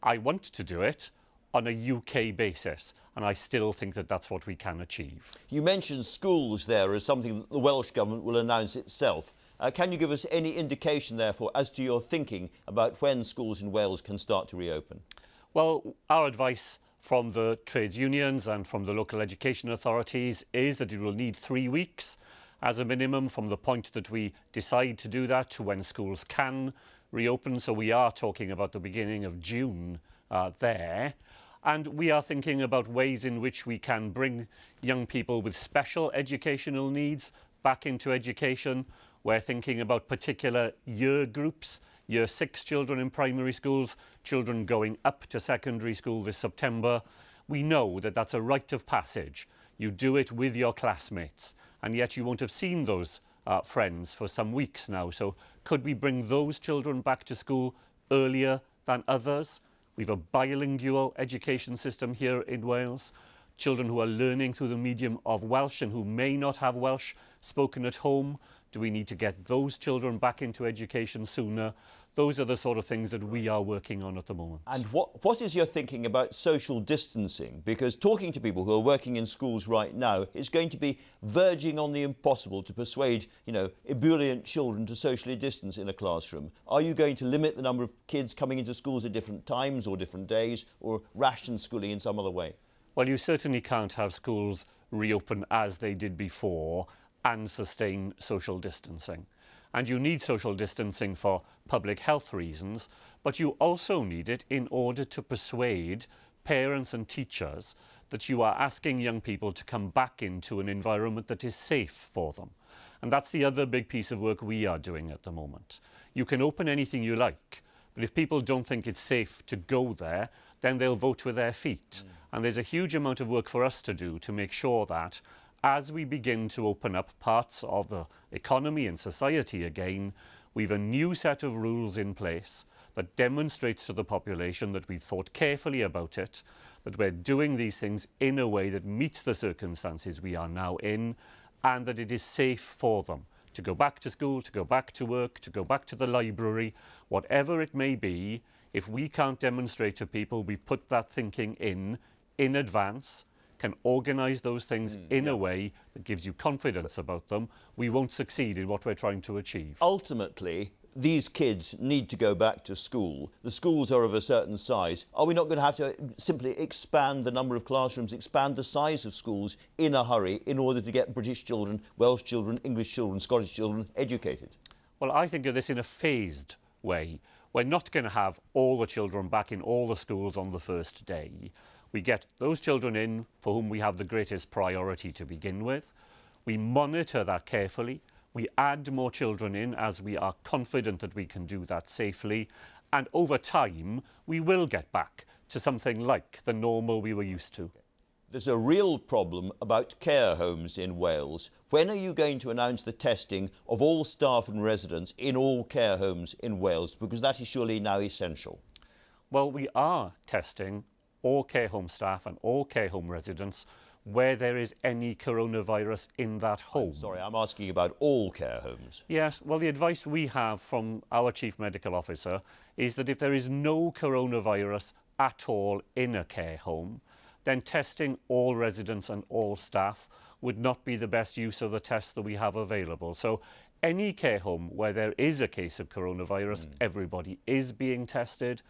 J: I want to do it on a UK basis, and I still think that that's what we can achieve.
A: You mentioned schools there as something that the Welsh Government will announce itself. Can you give us any indication, therefore, as to your thinking about when schools in Wales can start to reopen?
J: Well, our advice from the trades unions and from the local education authorities is that it will need 3 weeks as a minimum from the point that we decide to do that to when schools can reopen. So we are talking about the beginning of June there. And we are thinking about ways in which we can bring young people with special educational needs back into education. We're thinking about particular year groups, Year 6 children in primary schools, children going up to secondary school this September. We know that that's a rite of passage. You do it with your classmates, and yet you won't have seen those friends for some weeks now. So could we bring those children back to school earlier than others? We've a bilingual education system here in Wales. Children who are learning through the medium of Welsh and who may not have Welsh spoken at home. Do we need to get those children back into education sooner? Those are the sort of things that we are working on at the moment.
A: And what is your thinking about social distancing? Because talking to people who are working in schools right now is going to be verging on the impossible to persuade, ebullient children to socially distance in a classroom. Are you going to limit the number of kids coming into schools at different times or different days, or ration schooling in some other way?
J: Well, you certainly can't have schools reopen as they did before and sustain social distancing. And you need social distancing for public health reasons, but you also need it in order to persuade parents and teachers that you are asking young people to come back into an environment that is safe for them. And that's the other big piece of work we are doing at the moment. You can open anything you like, but if people don't think it's safe to go there, then they'll vote with their feet. And there's a huge amount of work for us to do to make sure that as we begin to open up parts of the economy and society again, we've a new set of rules in place that demonstrates to the population that we've thought carefully about it, that we're doing these things in a way that meets the circumstances we are now in, and that it is safe for them to go back to school, to go back to work, to go back to the library, whatever it may be. If we can't demonstrate to people we've put that thinking in advance, can organise those things in a way that gives you confidence about them, we won't succeed in what we're trying to achieve.
A: Ultimately, these kids need to go back to school. The schools are of a certain size. Are we not going to have to simply expand the number of classrooms, expand the size of schools in a hurry in order to get British children, Welsh children, English children, Scottish children educated?
J: Well, I think of this in a phased way. We're not going to have all the children back in all the schools on the first day. We get those children in for whom we have the greatest priority to begin with. We monitor that carefully. We add more children in as we are confident that we can do that safely. And over time, we will get back to something like the normal we were used to.
A: There's a real problem about care homes in Wales. When are you going to announce the testing of all staff and residents in all care homes in Wales? Because that is surely now essential.
J: Well, we are testing all care home staff and all care home residents where there is any coronavirus in that home.
A: Sorry, I'm asking about all care homes.
J: Yes, well, the advice we have from our Chief Medical Officer is that if there is no coronavirus at all in a care home, then testing all residents and all staff would not be the best use of the tests that we have available. So any care home where there is a case of coronavirus, everybody is being tested.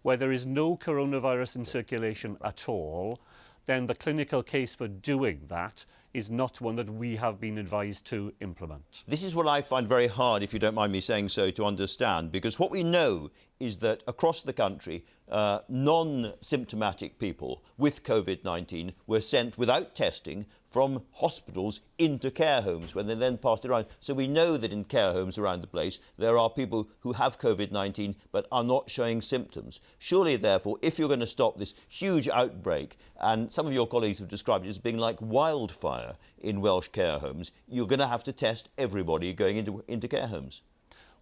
J: Where there is no coronavirus in circulation at all, then the clinical case for doing that is not one that we have been advised to implement.
A: This is what I find very hard, if you don't mind me saying so, to understand, because what we know is that across the country, non-symptomatic people with COVID-19 were sent without testing from hospitals into care homes when they then passed it around. So we know that in care homes around the place, there are people who have COVID-19 but are not showing symptoms. Surely, therefore, if you're going to stop this huge outbreak, and some of your colleagues have described it as being like wildfire in Welsh care homes, you're going to have to test everybody going into care homes.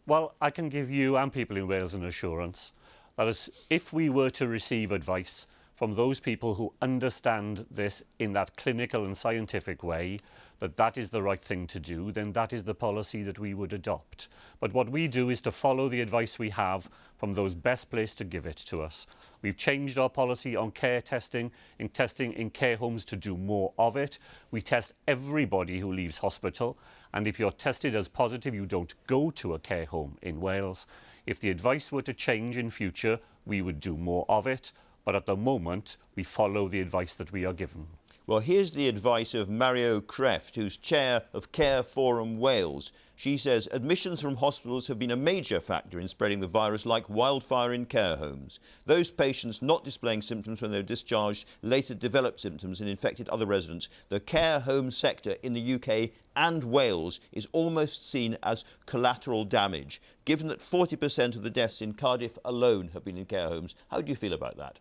J: Well, I can give you and people in Wales an assurance that if we were to receive advice from those people who understand this in that clinical and scientific way, that is the right thing to do, then that is the policy that we would adopt. But what we do is to follow the advice we have from those best placed to give it to us. We've changed our policy on testing in care homes to do more of it. We test everybody who leaves hospital, and if you're tested as positive, you don't go to a care home in Wales. If the advice were to change in future, we would do more of it. But at the moment, we follow the advice that we are given.
A: Well, here's the advice of Maria Kreft, who's chair of Care Forum Wales. She says admissions from hospitals have been a major factor in spreading the virus like wildfire in care homes. Those patients not displaying symptoms when they were discharged later developed symptoms and infected other residents. The care home sector in the UK and Wales is almost seen as collateral damage, given that 40% of the deaths in Cardiff alone have been in care homes. How do you feel about that?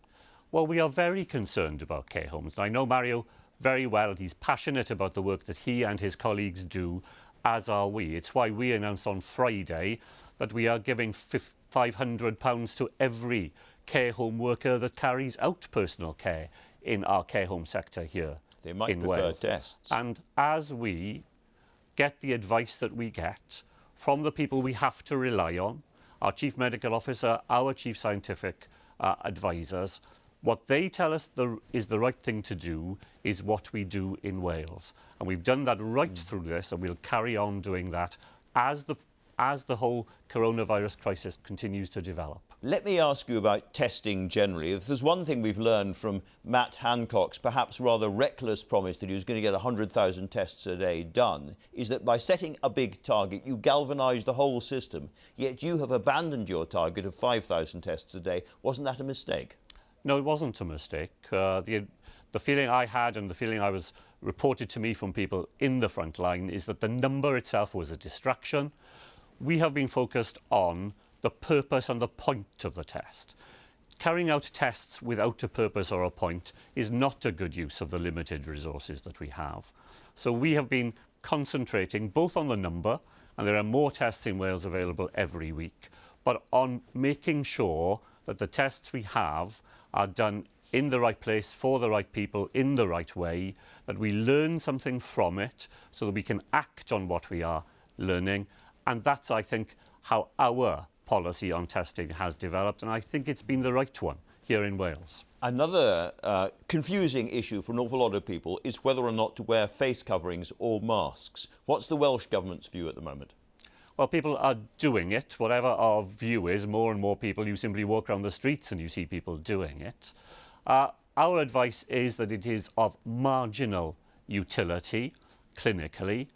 J: Well, we are very concerned about care homes. I know Mario very well. He's passionate about the work that he and his colleagues do, as are we. It's why we announced on Friday that we are giving £500 to every care home worker that carries out personal care in our care home sector here
A: They might
J: in
A: prefer
J: Wales.
A: tests.
J: And as we get the advice that we get from the people we have to rely on, our Chief Medical Officer, our Chief Scientific advisors, what they tell us is the right thing to do is what we do in Wales. And we've done that right through this, and we'll carry on doing that as the whole coronavirus crisis continues to develop.
A: Let me ask you about testing generally. If there's one thing we've learned from Matt Hancock's perhaps rather reckless promise that he was going to get 100,000 tests a day done, is that by setting a big target, you galvanise the whole system. Yet you have abandoned your target of 5,000 tests a day. Wasn't that a mistake?
J: No, it wasn't a mistake. The feeling I had and the feeling I was reported to me from people in the front line is that the number itself was a distraction. We have been focused on the purpose and the point of the test. Carrying out tests without a purpose or a point is not a good use of the limited resources that we have. So we have been concentrating both on the number, and there are more tests in Wales available every week, but on making sure that the tests we have are done in the right place, for the right people, in the right way, that we learn something from it so that we can act on what we are learning. And that's, I think, how our policy on testing has developed, and I think it's been the right one here in Wales.
A: Another confusing issue for an awful lot of people is whether or not to wear face coverings or masks. What's the Welsh Government's view at the moment?
J: Well, people are doing it. Whatever our view is, more and more people, you simply walk around the streets and you see people doing it. Our advice is that it is of marginal utility clinically,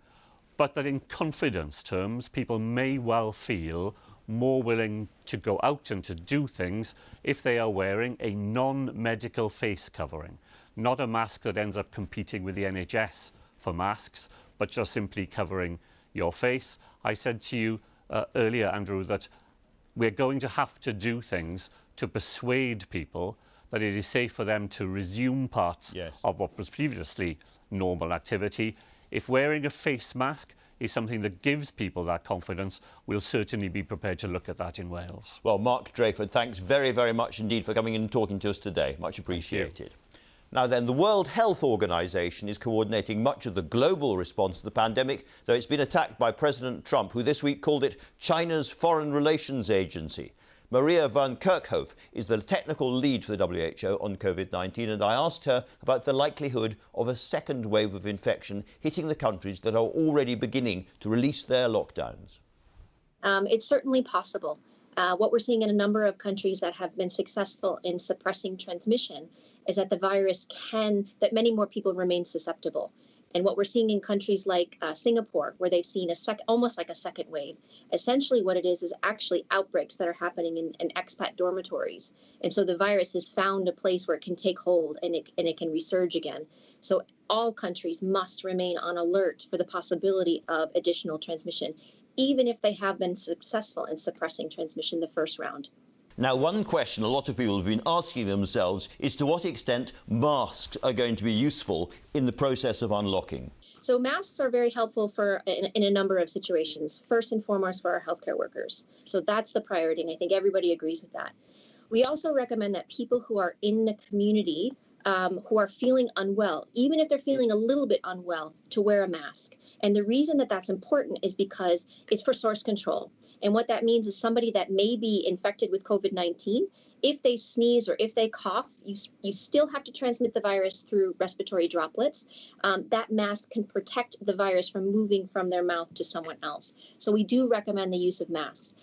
J: but that in confidence terms, people may well feel more willing to go out and to do things if they are wearing a non-medical face covering, not a mask that ends up competing with the NHS for masks, but just simply covering your face. I said to you earlier, Andrew, that we're going to have to do things to persuade people that it is safe for them to resume parts of what was previously normal activity. If wearing a face mask is something that gives people that confidence, we'll certainly be prepared to look at that in Wales.
A: Well, Mark Drakeford, thanks very, very much indeed for coming in and talking to us today. Much appreciated. Now then, the World Health Organization is coordinating much of the global response to the pandemic, though it's been attacked by President Trump, who this week called it China's Foreign Relations Agency. Maria Van Kerkhove is the technical lead for the WHO on COVID-19, and I asked her about the likelihood of a second wave of infection hitting the countries that are already beginning to release their lockdowns.
K: It's certainly possible. What we're seeing in a number of countries that have been successful in suppressing transmission is that the virus that many more people remain susceptible. And what we're seeing in countries like Singapore, where they've seen almost like a second wave, essentially what it is actually outbreaks that are happening in expat dormitories. And so the virus has found a place where it can take hold and it can resurge again. So all countries must remain on alert for the possibility of additional transmission, even if they have been successful in suppressing transmission the first round.
A: Now, one question a lot of people have been asking themselves is to what extent masks are going to be useful in the process of unlocking.
K: So masks are very helpful in a number of situations, first and foremost for our healthcare workers. So that's the priority, and I think everybody agrees with that. We also recommend that people who are in the community who are feeling unwell, even if they're feeling a little bit unwell, to wear a mask. And the reason that that's important is because it's for source control. And what that means is somebody that may be infected with COVID-19, if they sneeze or if they cough, you still have to transmit the virus through respiratory droplets. That mask can protect the virus from moving from their mouth to someone else. So we do recommend the use of masks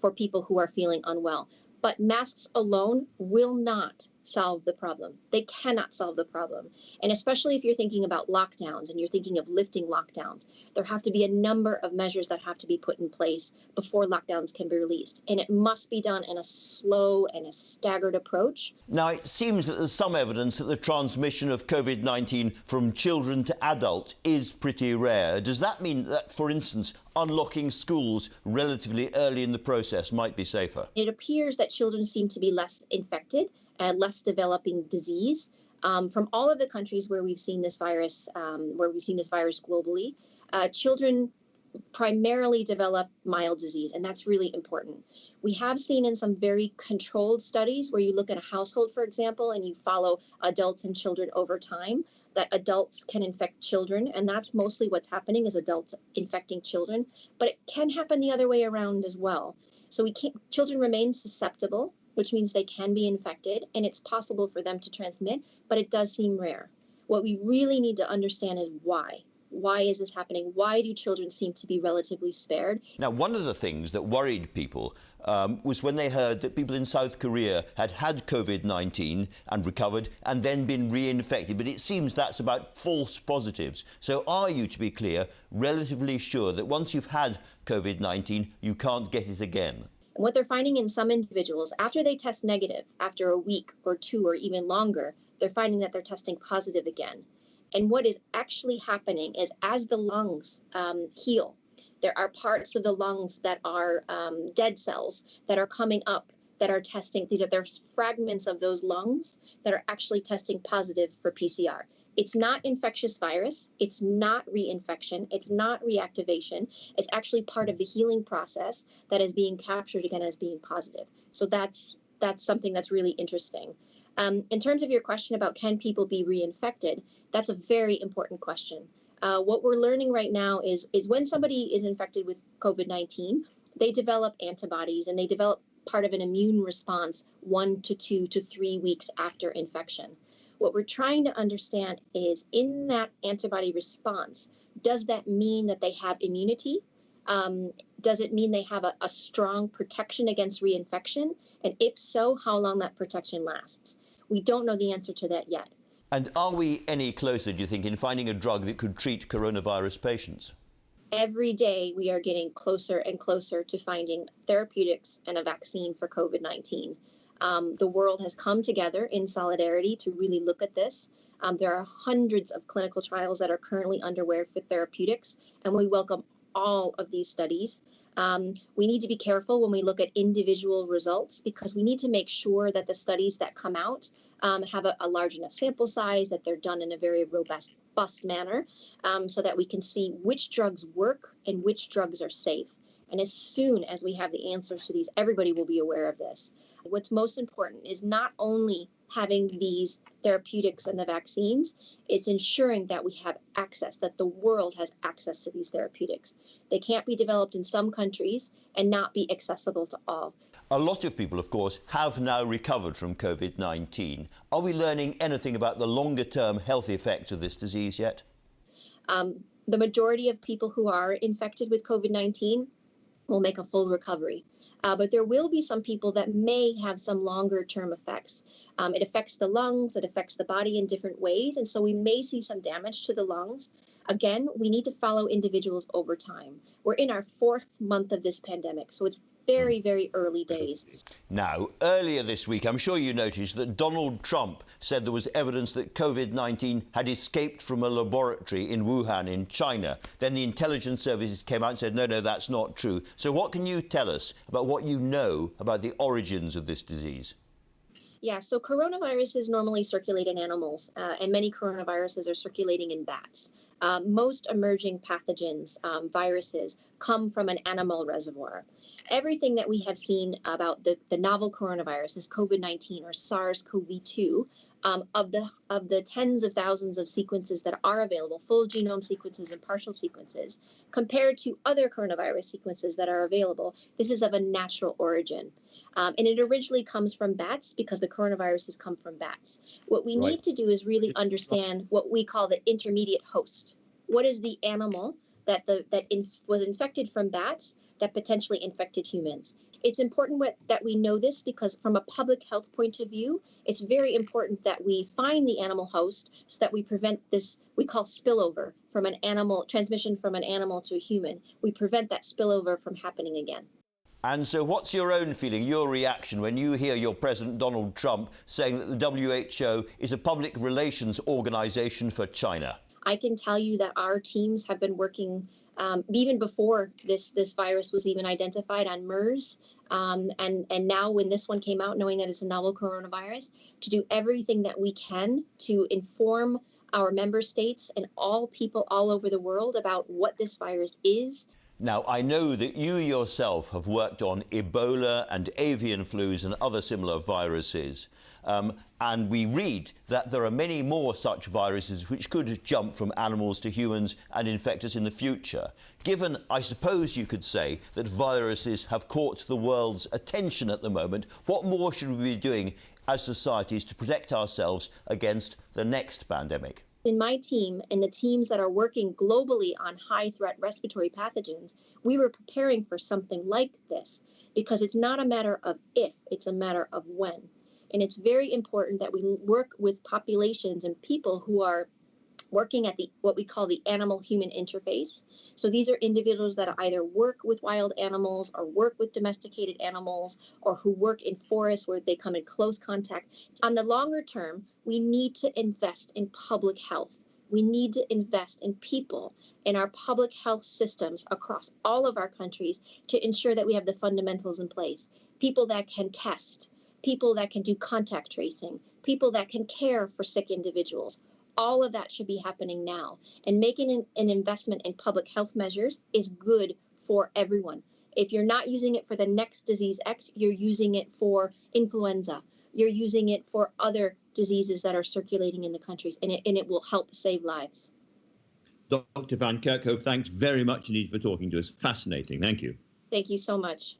K: for people who are feeling unwell. But masks alone will not solve the problem. They cannot solve the problem. And especially if you're thinking about lockdowns and you're thinking of lifting lockdowns, there have to be a number of measures that have to be put in place before lockdowns can be released. And it must be done in a slow and a staggered approach.
A: Now, it seems that there's some evidence that the transmission of COVID-19 from children to adults is pretty rare. Does that mean that, for instance, unlocking schools relatively early in the process might be safer? It
K: appears that children seem to be less infected and less developing disease. From all of the countries where we've seen this virus, globally, children primarily develop mild disease, and that's really important. We have seen in some very controlled studies where you look at a household, for example, and you follow adults and children over time, that adults can infect children, and that's mostly what's happening is adults infecting children, but it can happen the other way around as well. So children remain susceptible, which means they can be infected, and it's possible for them to transmit, but it does seem rare. What we really need to understand is why. Why is this happening? Why do children seem to be relatively spared? Now, one of the things that worried people was when they heard that people in South Korea had COVID-19 and recovered and then been reinfected. But it seems that's about false positives. So are you, to be clear, relatively sure that once you've had COVID-19, you can't get it again? And what they're finding in some individuals, after they test negative, after a week or two or even longer, they're finding that they're testing positive again. And what is actually happening is as the lungs heal, there are parts of the lungs that are dead cells that are coming up that are testing. There's fragments of those lungs that are actually testing positive for PCR. It's not infectious virus. It's not reinfection. It's not reactivation. It's actually part of the healing process that is being captured again as being positive. So that's something that's really interesting. In terms of your question about can people be reinfected, that's a very important question. What we're learning right now is when somebody is infected with COVID-19, they develop antibodies and they develop part of an immune response 1 to 2 to 3 weeks after infection. What we're trying to understand is in that antibody response, does that mean that they have immunity? Does it mean they have a strong protection against reinfection? And if so, how long that protection lasts? We don't know the answer to that yet. And are we any closer, do you think, in finding a drug that could treat coronavirus patients? Every day we are getting closer and closer to finding therapeutics and a vaccine for COVID-19. The world has come together in solidarity to really look at this. There are hundreds of clinical trials that are currently underway for therapeutics, and we welcome all of these studies. We need to be careful when we look at individual results because we need to make sure that the studies that come out have a large enough sample size, that they're done in a very robust manner, so that we can see which drugs work and which drugs are safe. And as soon as we have the answers to these, everybody will be aware of this. What's most important is not only having these therapeutics and the vaccines, it's ensuring that we have access, that the world has access to these therapeutics. They can't be developed in some countries and not be accessible to all. A lot of people, of course, have now recovered from COVID-19. Are we learning anything about the longer-term health effects of this disease yet? The majority of people who are infected with COVID-19 will make a full recovery. But there will be some people that may have some longer term effects. It affects the lungs, it affects the body in different ways, and so we may see some damage to the lungs. Again, we need to follow individuals over time. We're in our 4th month of this pandemic, so it's very, very early days.
A: Now, earlier this week, I'm sure you noticed that Donald Trump said there was evidence that COVID-19 had escaped from a laboratory in Wuhan in China. Then the intelligence services came out and said, no, that's not true. So what can you tell us about what you know about the origins of this disease?
K: Yeah, so coronaviruses normally circulate in animals, and many coronaviruses are circulating in bats. Most emerging pathogens, viruses, come from an animal reservoir. Everything that we have seen about the novel coronavirus, this COVID-19 or SARS-CoV-2, of the tens of thousands of sequences that are available, full genome sequences and partial sequences, compared to other coronavirus sequences that are available, this is of a natural origin. And it originally comes from bats because the coronaviruses come from bats. What we need to do is really understand what we call the intermediate host. What is the animal that was infected from bats that potentially infected humans? It's important that we know this because from a public health point of view, it's very important that we find the animal host so that we prevent this, we call spillover, from an animal, transmission from an animal to a human. We prevent that spillover from happening again.
A: And so what's your own feeling, your reaction when you hear your President Donald Trump saying that the WHO is a public relations organisation for China?
K: I can tell you that our teams have been working even before this virus was even identified on MERS, and now when this one came out, knowing that it's a novel coronavirus, to do everything that we can to inform our member states and all people all over the world about what this virus is.
A: Now, I know that you yourself have worked on Ebola and avian flus and other similar viruses. And we read that there are many more such viruses which could jump from animals to humans and infect us in the future. Given, I suppose you could say, that viruses have caught the world's attention at the moment, what more should we be doing as societies to protect ourselves against the next pandemic?
K: In my team and the teams that are working globally on high-threat respiratory pathogens, we were preparing for something like this because it's not a matter of if, it's a matter of when. And it's very important that we work with populations and people who are working at what we call the animal-human interface. So these are individuals that either work with wild animals or work with domesticated animals or who work in forests where they come in close contact. On the longer term, we need to invest in public health. We need to invest in people, in our public health systems across all of our countries to ensure that we have the fundamentals in place. People that can test, people that can do contact tracing, people that can care for sick individuals. All of that should be happening now. And making an investment in public health measures is good for everyone. If you're not using it for the next disease X, you're using it for influenza. You're using it for other diseases that are circulating in the countries, and it will help save lives.
A: Dr. Van Kerkhove, thanks very much indeed for talking to us. Fascinating. Thank you.
K: Thank you so much.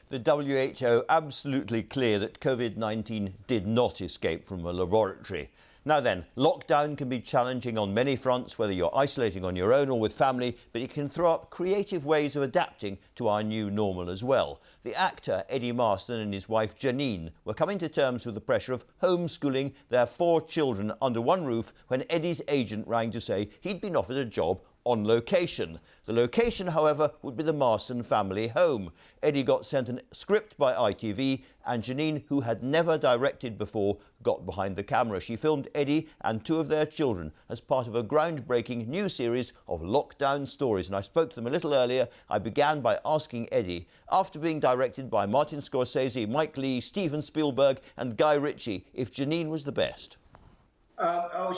A: The WHO absolutely clear that COVID-19 did not escape from a laboratory. Now then, lockdown can be challenging on many fronts, whether you're isolating on your own or with family, but it can throw up creative ways of adapting to our new normal as well. The actor Eddie Marson and his wife Janine were coming to terms with the pressure of homeschooling their 4 children under one roof when Eddie's agent rang to say he'd been offered a job on location. The location, however, would be the Marson family home. Eddie got sent a script by ITV, and Janine, who had never directed before, got behind the camera. She filmed Eddie and 2 of their children as part of a groundbreaking new series of lockdown stories. And I spoke to them a little earlier. I began by asking Eddie, after being directed by Martin Scorsese, Mike Leigh, Steven Spielberg and Guy Ritchie, if Janine was the best.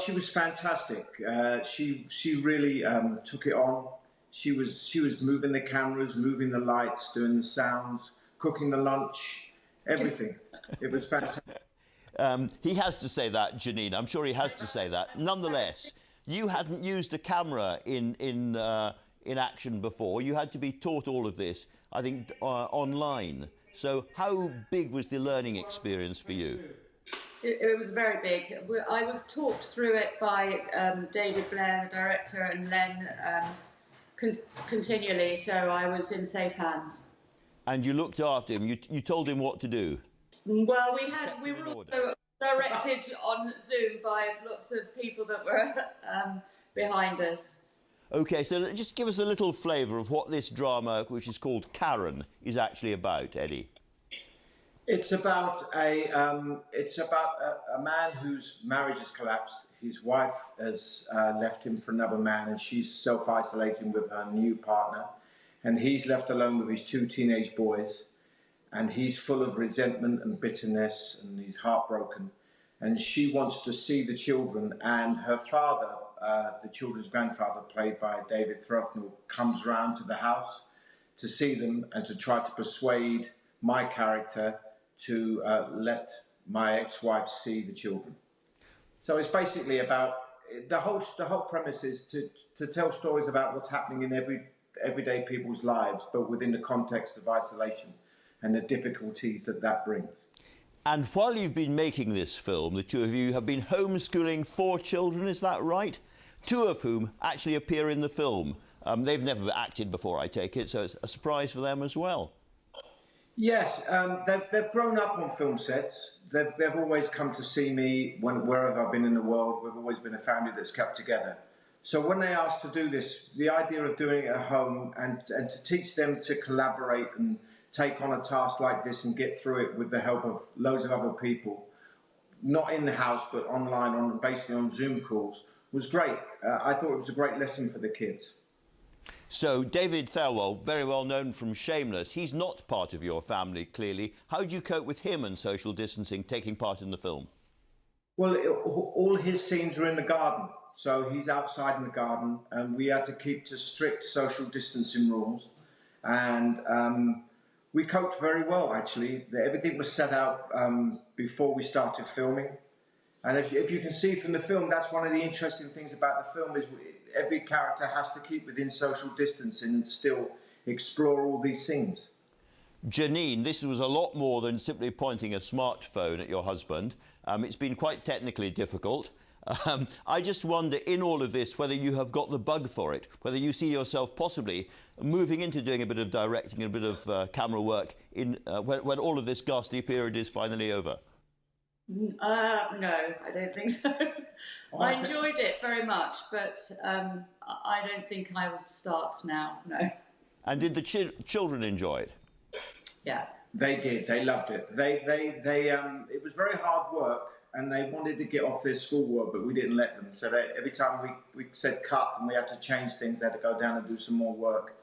L: She was fantastic. She really took it on. She was moving the cameras, moving the lights, doing the sounds, cooking the lunch, everything. It was fantastic.
A: He has to say that, Janine. I'm sure he has to say that. Nonetheless, you hadn't used a camera in action before. You had to be taught all of this, I think, online. So how big was the learning experience for you?
M: It was very big. I was talked through it by David Blair, the director, and Len continually, so I was in safe hands.
A: And you looked after him. You told him what to do.
M: Well, we were directed on Zoom by lots of people that were behind us.
A: OK, so just give us a little flavour of what this drama, which is called Karen, is actually about, Eddie.
L: It's about a man whose marriage has collapsed. His wife has left him for another man, and she's self-isolating with her new partner. And he's left alone with his 2 teenage boys. And he's full of resentment and bitterness, and he's heartbroken. And she wants to see the children, and her father, the children's grandfather, played by David Throfnell, comes round to the house to see them and to try to persuade my character to let my ex-wife see the children. So it's basically about, the whole premise is to tell stories about what's happening in everyday people's lives, but within the context of isolation and the difficulties that brings.
A: And while you've been making this film, the two of you have been homeschooling 4 children, is that right? 2 of whom actually appear in the film. They've never acted before, I take it, so it's a surprise for them as well.
L: Yes, they've grown up on film sets. They've always come to see me wherever I've been in the world. We've always been a family that's kept together. So when they asked to do this, the idea of doing it at home and to teach them to collaborate and take on a task like this and get through it with the help of loads of other people, not in the house but online, basically on Zoom calls, was great. I thought it was a great lesson for the kids.
A: So David Thirlwell, very well known from Shameless, he's not part of your family, clearly. How do you cope with him and social distancing, taking part in the film?
L: Well, all his scenes were in the garden, so he's outside in the garden, and we had to keep to strict social distancing rules. And we coped very well, actually. Everything was set out before we started filming. And if you can see from the film, that's one of the interesting things about the film is every character has to keep within social distancing and still explore all these things.
A: Janine, this was a lot more than simply pointing a smartphone at your husband. It's been quite technically difficult. I just wonder, in all of this, whether you have got the bug for it, whether you see yourself possibly moving into doing a bit of directing and a bit of camera work when all of this ghastly period is finally over.
M: No, I don't think so. I enjoyed it very much, but I don't think I would start now, no.
A: And did the children enjoy it?
M: Yeah.
L: They did. They loved it. It was very hard work, and they wanted to get off their schoolwork, but we didn't let them. So every time we said cut and we had to change things, they had to go down and do some more work.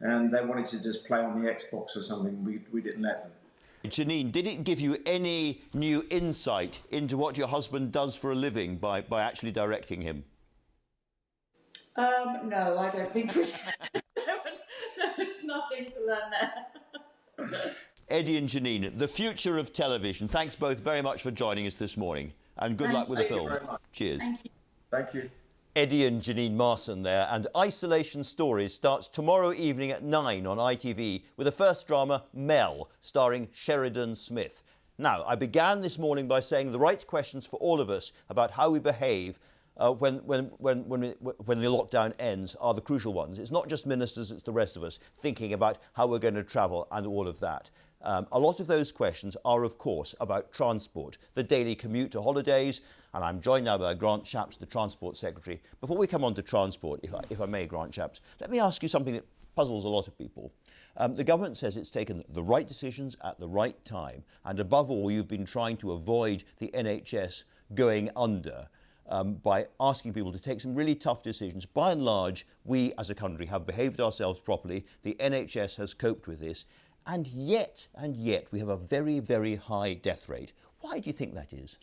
L: And they wanted to just play on the Xbox or something. We didn't let them.
A: Janine, did it give you any new insight into what your husband does for a living by actually directing him?
M: No, I don't think we There's nothing to learn there.
A: Eddie and Janine, the future of television. Thanks both very much for joining us this morning, and good luck with the film. Cheers.
M: Thank you.
L: Thank you.
A: Eddie and Janine Marson there, and Isolation Stories starts tomorrow evening at 9 on ITV with the first drama, Mel, starring Sheridan Smith. Now, I began this morning by saying the right questions for all of us about how we behave when the lockdown ends are the crucial ones. It's not just ministers, it's the rest of us thinking about how we're going to travel and all of that. A lot of those questions are, of course, about transport, the daily commute to holidays, and I'm joined now by Grant Shapps, the Transport Secretary. Before we come on to transport, if I may, Grant Shapps, let me ask you something that puzzles a lot of people. The government says it's taken the right decisions at the right time, and above all, you've been trying to avoid the NHS going under by asking people to take some really tough decisions. By and large, we as a country have behaved ourselves properly. The NHS has coped with this. And yet, we have a very, very high death rate. Why do you think that is?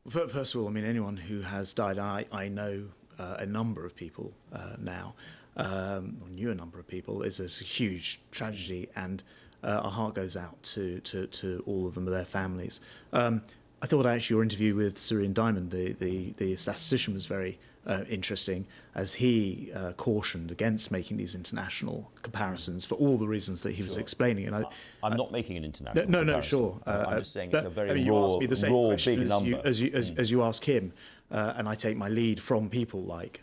N: Well, first of all, I mean, anyone who has died, I know a number of people now, or knew a number of people, is a huge tragedy, and our heart goes out to all of them, their families. I thought actually your interview with Sir Diamond, the statistician, was very interesting, as he cautioned against making these international comparisons for all the reasons that he was explaining. And
A: I'm not making an international
N: no,
A: comparison.
N: No, sure.
A: I'm just saying it's a very
N: you asked me the same
A: raw
N: question
A: big number.
N: as you ask him, and I take my lead from people like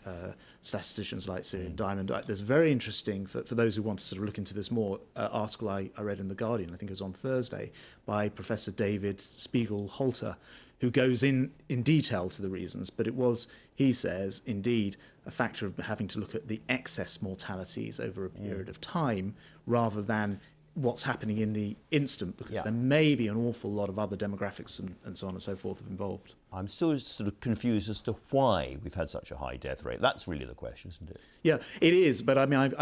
N: statisticians like Sir Diamond. There's very interesting, for those who want to sort of look into this more, article I read in The Guardian, I think it was on Thursday, by Professor David Spiegel-Halter, who goes in detail to the reasons, but it was, he says, indeed a factor of having to look at the excess mortalities over a period of time rather than what's happening in the instant, because there may be an awful lot of other demographics and so on and so forth involved.
A: I'm still sort of confused as to why we've had such a high death rate. That's really the question, isn't it?
N: Yeah, it is. But I mean,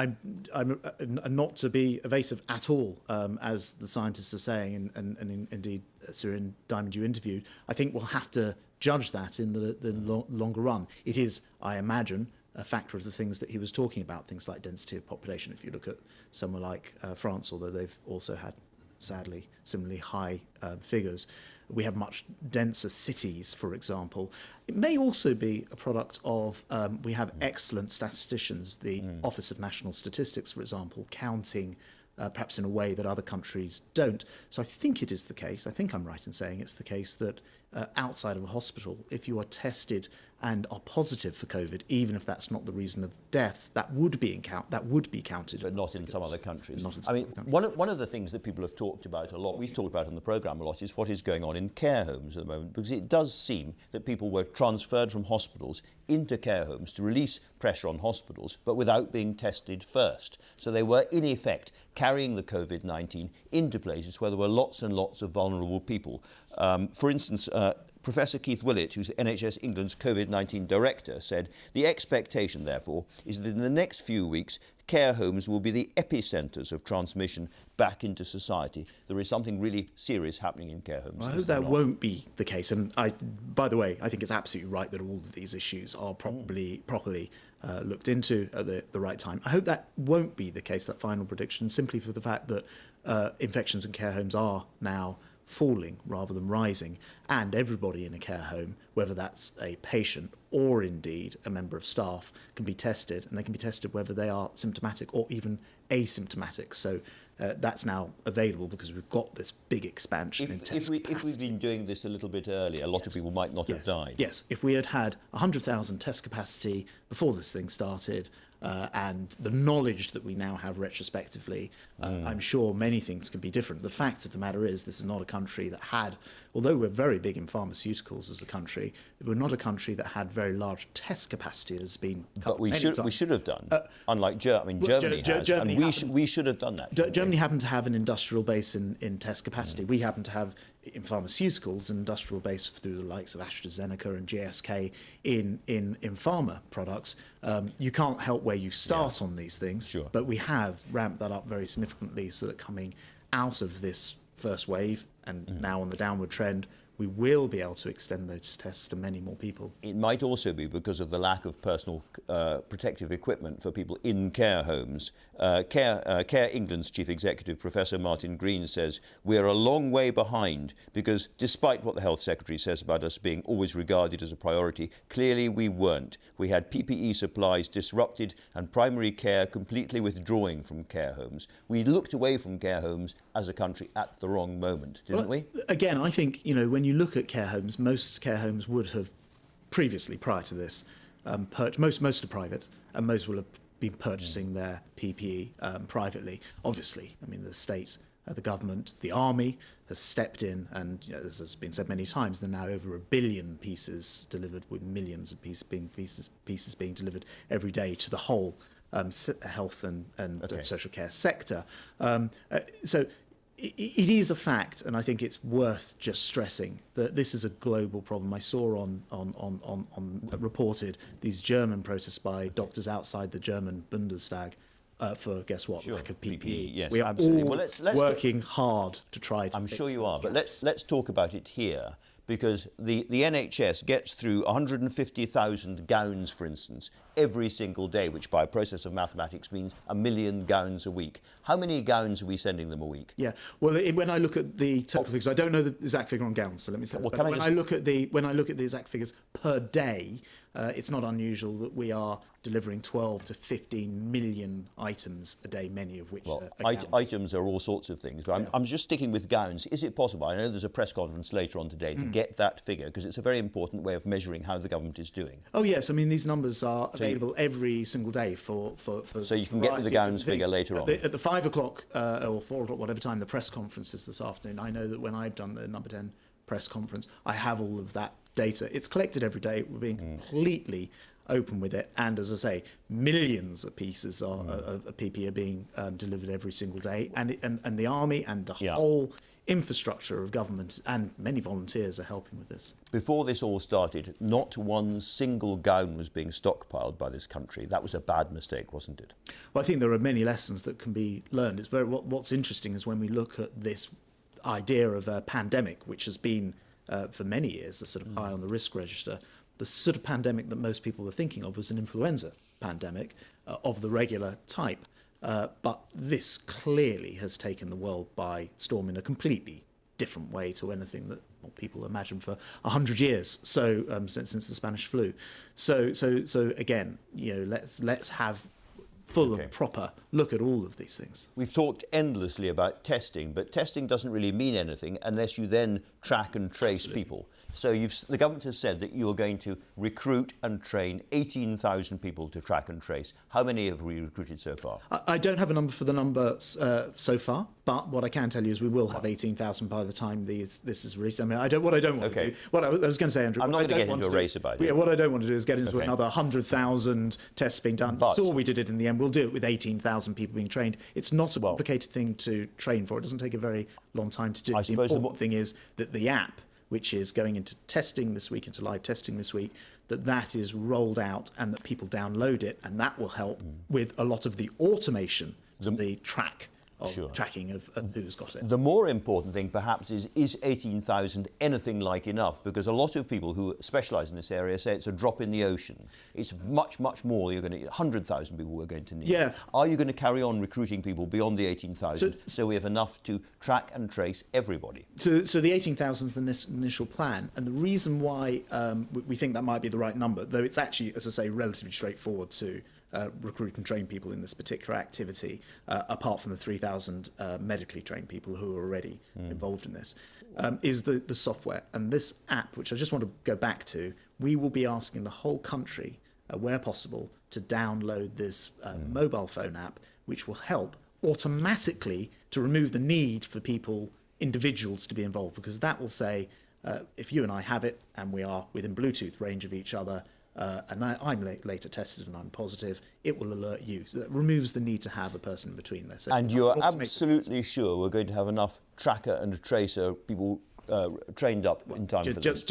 N: I'm not to be evasive at all, as the scientists are saying, and indeed, Sir Diamond, you interviewed. I think we'll have to judge that in the longer run. It is, I imagine, a factor of the things that he was talking about, things like density of population. If you look at somewhere like France, although they've also had, sadly, similarly high figures, we have much denser cities, for example. It may also be a product of, we have excellent statisticians, the Office of National Statistics, for example, counting perhaps in a way that other countries don't. So I think it is the case, I think I'm right in saying it's the case that outside of a hospital, if you are tested and are positive for COVID, even if that's not the reason of death, that would be counted.
A: But not in some other countries.
N: Not in some other countries.
A: One of the things that people have talked about a lot, we've talked about on the programme a lot, is what is going on in care homes at the moment, because it does seem that people were transferred from hospitals into care homes to release pressure on hospitals, but without being tested first. So they were, in effect, carrying the COVID-19 into places where there were lots and lots of vulnerable people. For instance, Professor Keith Willett, who's NHS England's COVID-19 director, said, the expectation, therefore, is that in the next few weeks, care homes will be the epicentres of transmission back into society. There is something really serious happening in care homes.
N: I hope that won't be the case. And by the way, I think it's absolutely right that all of these issues are properly looked into at the right time. I hope that won't be the case, that final prediction, simply for the fact that infections in care homes are now falling rather than rising, and everybody in a care home, whether that's a patient or indeed a member of staff, can be tested, and they can be tested whether they are symptomatic or even asymptomatic. So that's now available because we've got this big expansion in test capacity.
A: If we'd been doing this a little bit earlier, a lot of people might not have died.
N: Yes, if we had had 100,000 test capacity before this thing started, and the knowledge that we now have retrospectively, I'm sure many things could be different. The fact of the matter is this is not a country that had, although we're very big in pharmaceuticals as a country, we're not a country that had very large test capacity as been.
A: But we should have done, unlike Germany. Germany has, we should have done that.
N: Germany happened to have an industrial base in test capacity. We happen to have, in pharmaceuticals, an industrial base through the likes of AstraZeneca and GSK in pharma products. You can't help where you start on these things, but we have ramped that up very significantly so that coming out of this first wave and now on the downward trend, we will be able to extend those tests to many more people.
A: It might also be because of the lack of personal protective equipment for people in care homes. Care England's chief executive, Professor Martin Green, says we're a long way behind because despite what the health secretary says about us being always regarded as a priority, clearly we weren't. We had PPE supplies disrupted and primary care completely withdrawing from care homes. We looked away from care homes as a country at the wrong moment, didn't we?
N: Again, I think, when you look at care homes, most care homes would have previously, prior to this, most are private, and most will have been purchasing their PPE privately. Obviously, I mean, the state, the government, the army has stepped in, and as has been said many times, there are now over 1 billion pieces delivered, with millions of pieces being delivered every day to the whole health and social care sector. So it is a fact, and I think it's worth just stressing that this is a global problem. I saw on reported these German protests by doctors outside the German Bundestag for, guess what, lack of PPE.
A: Yes,
N: we are
A: absolutely.
N: all
A: Well, let's
N: working hard to try to.
A: I'm sure you are, but let's talk about it here. Because the NHS gets through 150,000 gowns, for instance, every single day, which by a process of mathematics means 1 million gowns a week. How many gowns are we sending them a week?
N: Yeah, well, when I look at the total figures, I don't know the exact figure on gowns, so let me say that. When I look at the exact figures per day, it's not unusual that we are delivering 12 to 15 million items a day, many of which are gowns.
A: Items are all sorts of things, but I'm just sticking with gowns. Is it possible, I know there's a press conference later on today, to get that figure, because it's a very important way of measuring how the government is doing.
N: Oh yes, I mean these numbers are available every single day for
A: So you can get the gowns figure later on.
N: At the 5 o'clock or 4 o'clock, whatever time the press conference is this afternoon, I know that when I've done the number 10 press conference. I have all of that data. It's collected every day. We're being completely open with it. And as I say, millions of pieces of PPE are being delivered every single day. And the army and the whole infrastructure of government and many volunteers are helping with this.
A: Before this all started, not one single gown was being stockpiled by this country. That was a bad mistake, wasn't it?
N: Well, I think there are many lessons that can be learned. It's what's interesting is when we look at this idea of a pandemic, which has been for many years a sort of high on the risk register, the sort of pandemic that most people were thinking of was an influenza pandemic of the regular type. But this clearly has taken the world by storm in a completely different way to anything that people imagined for 100 years. So since the Spanish flu. So again, let's have full and proper look at all of these things.
A: We've talked endlessly about testing, but testing doesn't really mean anything unless you then track and trace people. So the government has said that you are going to recruit and train 18,000 people to track and trace. How many have we recruited so far?
N: I don't have a number for the number so far, but what I can tell you is we will have 18,000 by the time this is released. I mean, what I don't want to do, what I was going to say, Andrew,
A: I'm not going to get into a race about it.
N: Yeah, what I don't want to do is get into another 100,000 tests being done. But saw we did it in the end. We'll do it with 18,000 people being trained. It's not a complicated thing to train for. It doesn't take a very long time to do. The important thing is that the app, which is going into testing this week, into live testing this week, that is rolled out and that people download it, and that will help with a lot of the automation, the tracking of who's got it.
A: The more important thing, perhaps, is 18,000 anything like enough? Because a lot of people who specialise in this area say it's a drop in the ocean. It's much, much more. You're going to 100,000 people we're going to need.
N: Yeah.
A: Are you going to carry on recruiting people beyond the 18,000 so we have enough to track and trace everybody?
N: So the 18,000 is the initial plan, and the reason why we think that might be the right number, though it's actually, as I say, relatively straightforward to recruit and train people in this particular activity, apart from the 3,000 medically trained people who are already involved in this, is the software. And this app, which I just want to go back to, we will be asking the whole country, where possible, to download this mobile phone app, which will help automatically to remove the need for individuals to be involved, because that will say, if you and I have it and we are within Bluetooth range of each other, and I'm later tested and I'm positive, it will alert you. So that removes the need to have a person in between there. So
A: and you're absolutely sure we're going to have enough tracker and tracer people trained up in time for this?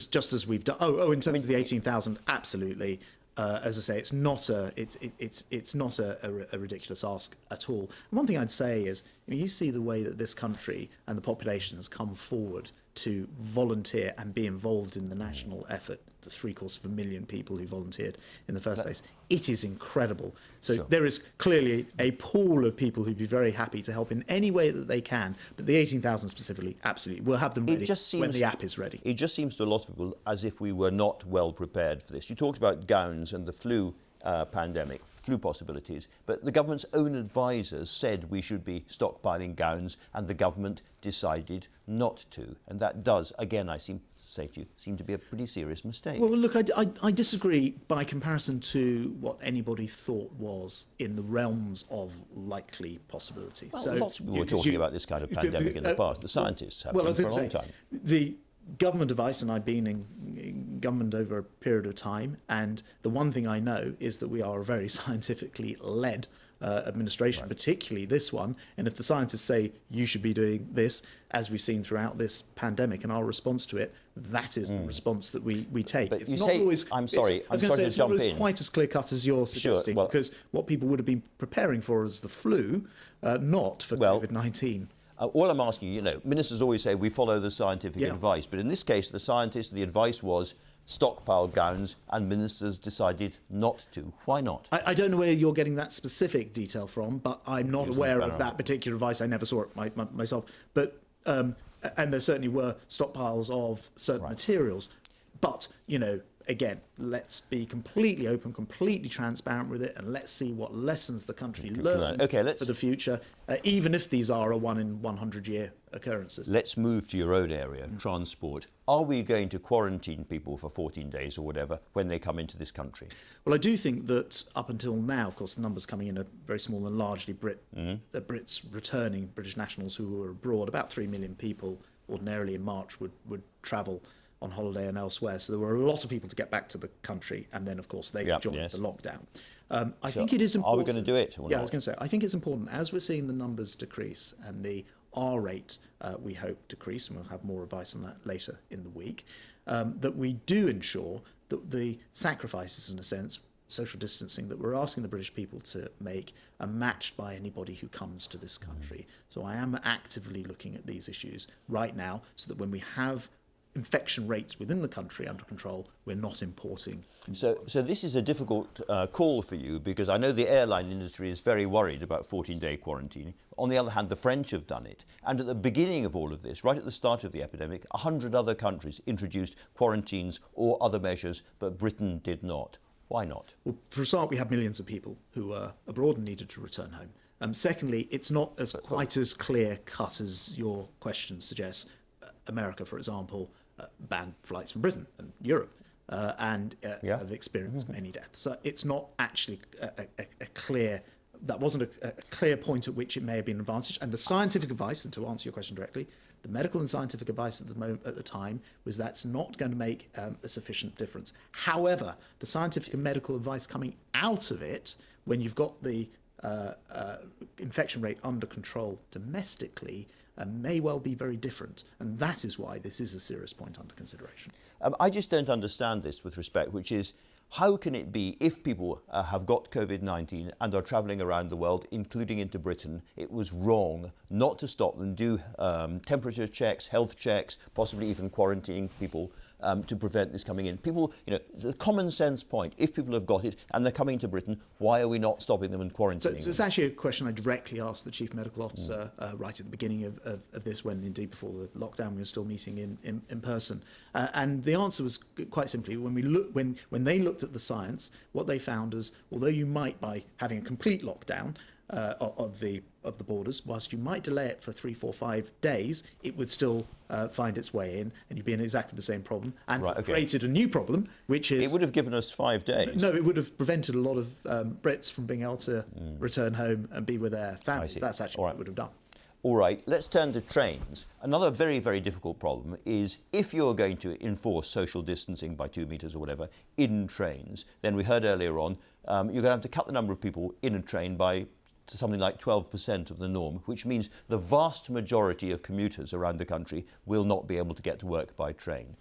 N: Just as we've done. In terms of the 18,000, absolutely. As I say, it's not a ridiculous ask at all. And one thing I'd say is, you see the way that this country and the population has come forward to volunteer and be involved in the national effort. The 750,000 people who volunteered in the first place. It is incredible. So there is clearly a pool of people who'd be very happy to help in any way that they can. But the 18,000 specifically, absolutely, we'll have them ready when the app is ready.
A: It just seems to a lot of people as if we were not well prepared for this. You talked about gowns and the flu pandemic, flu possibilities, but the government's own advisors said we should be stockpiling gowns, and the government decided not to. And that does, again, I seem to be a pretty serious mistake.
N: Well, look, I disagree by comparison to what anybody thought was in the realms of likely possibility.
A: Well, lots of people were talking about this kind of pandemic in the past. The scientists have been for a long time.
N: The government advice, and I've been in government over a period of time, and the one thing I know is that we are a very scientifically led administration, particularly this one. And if the scientists say you should be doing this, as we've seen throughout this pandemic and our response to it, that is the response that we take.
A: But
N: it's
A: you
N: not
A: say,
N: always,
A: I'm sorry to jump in.
N: It's not always quite as clear cut as you're suggesting, because what people would have been preparing for is the flu, not for COVID-19.
A: All I'm asking you, ministers always say we follow the scientific advice, but in this case, the advice was stockpile gowns, and ministers decided not to. Why not?
N: I don't know where you're getting that specific detail from, but I'm not aware of that particular advice. I never saw it myself. But and there certainly were stockpiles of certain materials. But, again, let's be completely open, completely transparent with it, and let's see what lessons the country learns for the future, even if these are a 1 in 100 year occurrences.
A: Let's move to your own area, transport. Are we going to quarantine people for 14 days or whatever when they come into this country?
N: Well, I do think that up until now, of course, the numbers coming in are very small and largely Brits returning, British nationals who were abroad, about 3 million people ordinarily in March would travel on holiday and elsewhere. So there were a lot of people to get back to the country, and then of course they joined the lockdown. I think it is important.
A: Are we going to do it or
N: Yeah,
A: not?
N: I was going to say, I think it's important, as we're seeing the numbers decrease and the R rate, we hope, decrease, and we'll have more advice on that later in the week, that we do ensure that the sacrifices, in a sense, social distancing, that we're asking the British people to make are matched by anybody who comes to this country. So I am actively looking at these issues right now, so that when we have infection rates within the country under control, we're not importing.
A: So this is a difficult call for you, because I know the airline industry is very worried about 14-day quarantine. On the other hand, the French have done it. And at the beginning of all of this, right at the start of the epidemic, 100 other countries introduced quarantines or other measures, but Britain did not. Why not?
N: Well, for a start, we have millions of people who are abroad and needed to return home. Secondly, it's not quite as clear-cut as your question suggests. America, for example, banned flights from Britain and Europe and have experienced many deaths. So it's not actually a clear, that wasn't a clear point at which it may have been an advantage. And the scientific advice, and to answer your question directly, the medical and scientific advice at the time was that's not going to make a sufficient difference. However, the scientific and medical advice coming out of it, when you've got the infection rate under control domestically, may well be very different, and that is why this is a serious point under consideration.
A: I just don't understand this with respect, which is, how can it be, if people have got COVID-19 and are travelling around the world, including into Britain, it was wrong not to stop them, do temperature checks, health checks, possibly even quarantining people to prevent this coming in. People, it's a common sense point. If people have got it and they're coming to Britain, why are we not stopping them and quarantining
N: So it's actually a question I directly asked the Chief Medical Officer right at the beginning of this, when indeed before the lockdown we were still meeting in person. And the answer was quite simply, when they looked at the science, what they found is, although you might, by having a complete lockdown of the borders, whilst you might delay it for 3, 4, 5 days, it would still find its way in, and you'd be in exactly the same problem, and created a new problem, which is...
A: It would have given us 5 days.
N: No, it would have prevented a lot of Brits from being able to return home and be with their families. That's actually what it would have done.
A: All right, let's turn to trains. Another very, very difficult problem is, if you're going to enforce social distancing by 2 metres or whatever in trains, then we heard earlier on, you're going to have to cut the number of people in a train to something like 12% of the norm, which means the vast majority of commuters around the country will not be able to get to work by train.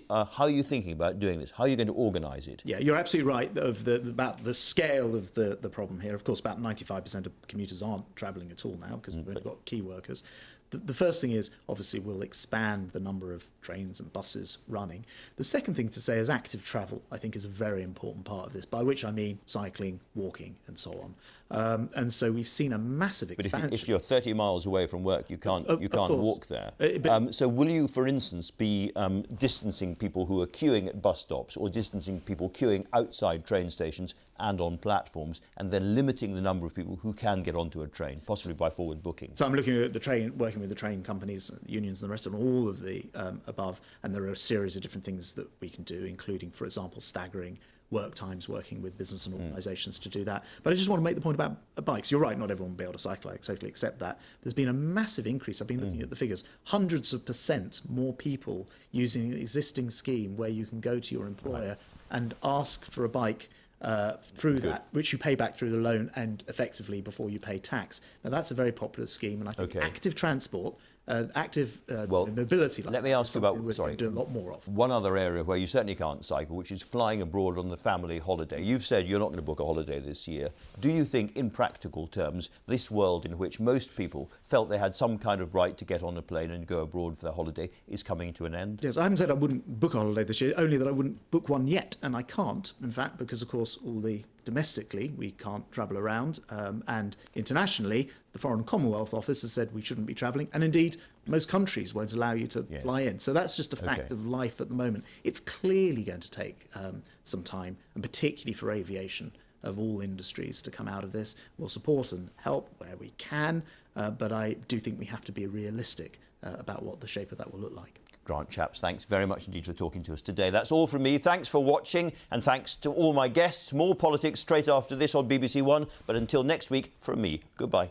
A: How are you thinking about doing this? How are you going to organise it?
N: Yeah, you're absolutely right about the scale of the problem here. Of course, about 95% of commuters aren't travelling at all now, because we've only got key workers. The first thing is, obviously, we'll expand the number of trains and buses running. The second thing to say is active travel, I think, is a very important part of this, by which I mean cycling, walking, and so on. And so we've seen a massive expansion.
A: But if you're 30 miles away from work, you can't walk there. So will you, for instance, be distancing people who are queuing at bus stops, or distancing people queuing outside train stations and on platforms, and then limiting the number of people who can get onto a train, possibly by forward booking?
N: So I'm looking at working with the train companies, unions and the rest of them, all of the above, and there are a series of different things that we can do, including, for example, staggering work times, working with business and organisations to do that. But I just want to make the point about bikes. You're right, not everyone will be able to cycle. I totally accept that. There's been a massive increase. I've been looking at the figures. Hundreds of % more people using an existing scheme where you can go to your employer and ask for a bike through that, which you pay back through the loan and effectively before you pay tax. Now, that's a very popular scheme, and I think active transport, mobility.
A: Let me ask you about,
N: do a lot more of.
A: One other area where you certainly can't cycle, which is flying abroad on the family holiday. You've said you're not going to book a holiday this year. Do you think, in practical terms, this world in which most people felt they had some kind of right to get on a plane and go abroad for their holiday is coming to an end?
N: Yes, I haven't said I wouldn't book a holiday this year, only that I wouldn't book one yet, and I can't, in fact, because, of course, domestically, we can't travel around, and internationally, the Foreign Commonwealth Office has said we shouldn't be travelling, and indeed, most countries won't allow you to fly in. So that's just a fact of life at the moment. It's clearly going to take some time, and particularly for aviation, of all industries, to come out of this. We'll support and help where we can, but I do think we have to be realistic about what the shape of that will look like.
A: Grant Shapps, thanks very much indeed for talking to us today. That's all from me. Thanks for watching, and thanks to all my guests. More politics straight after this on BBC One, but until next week, from me, goodbye.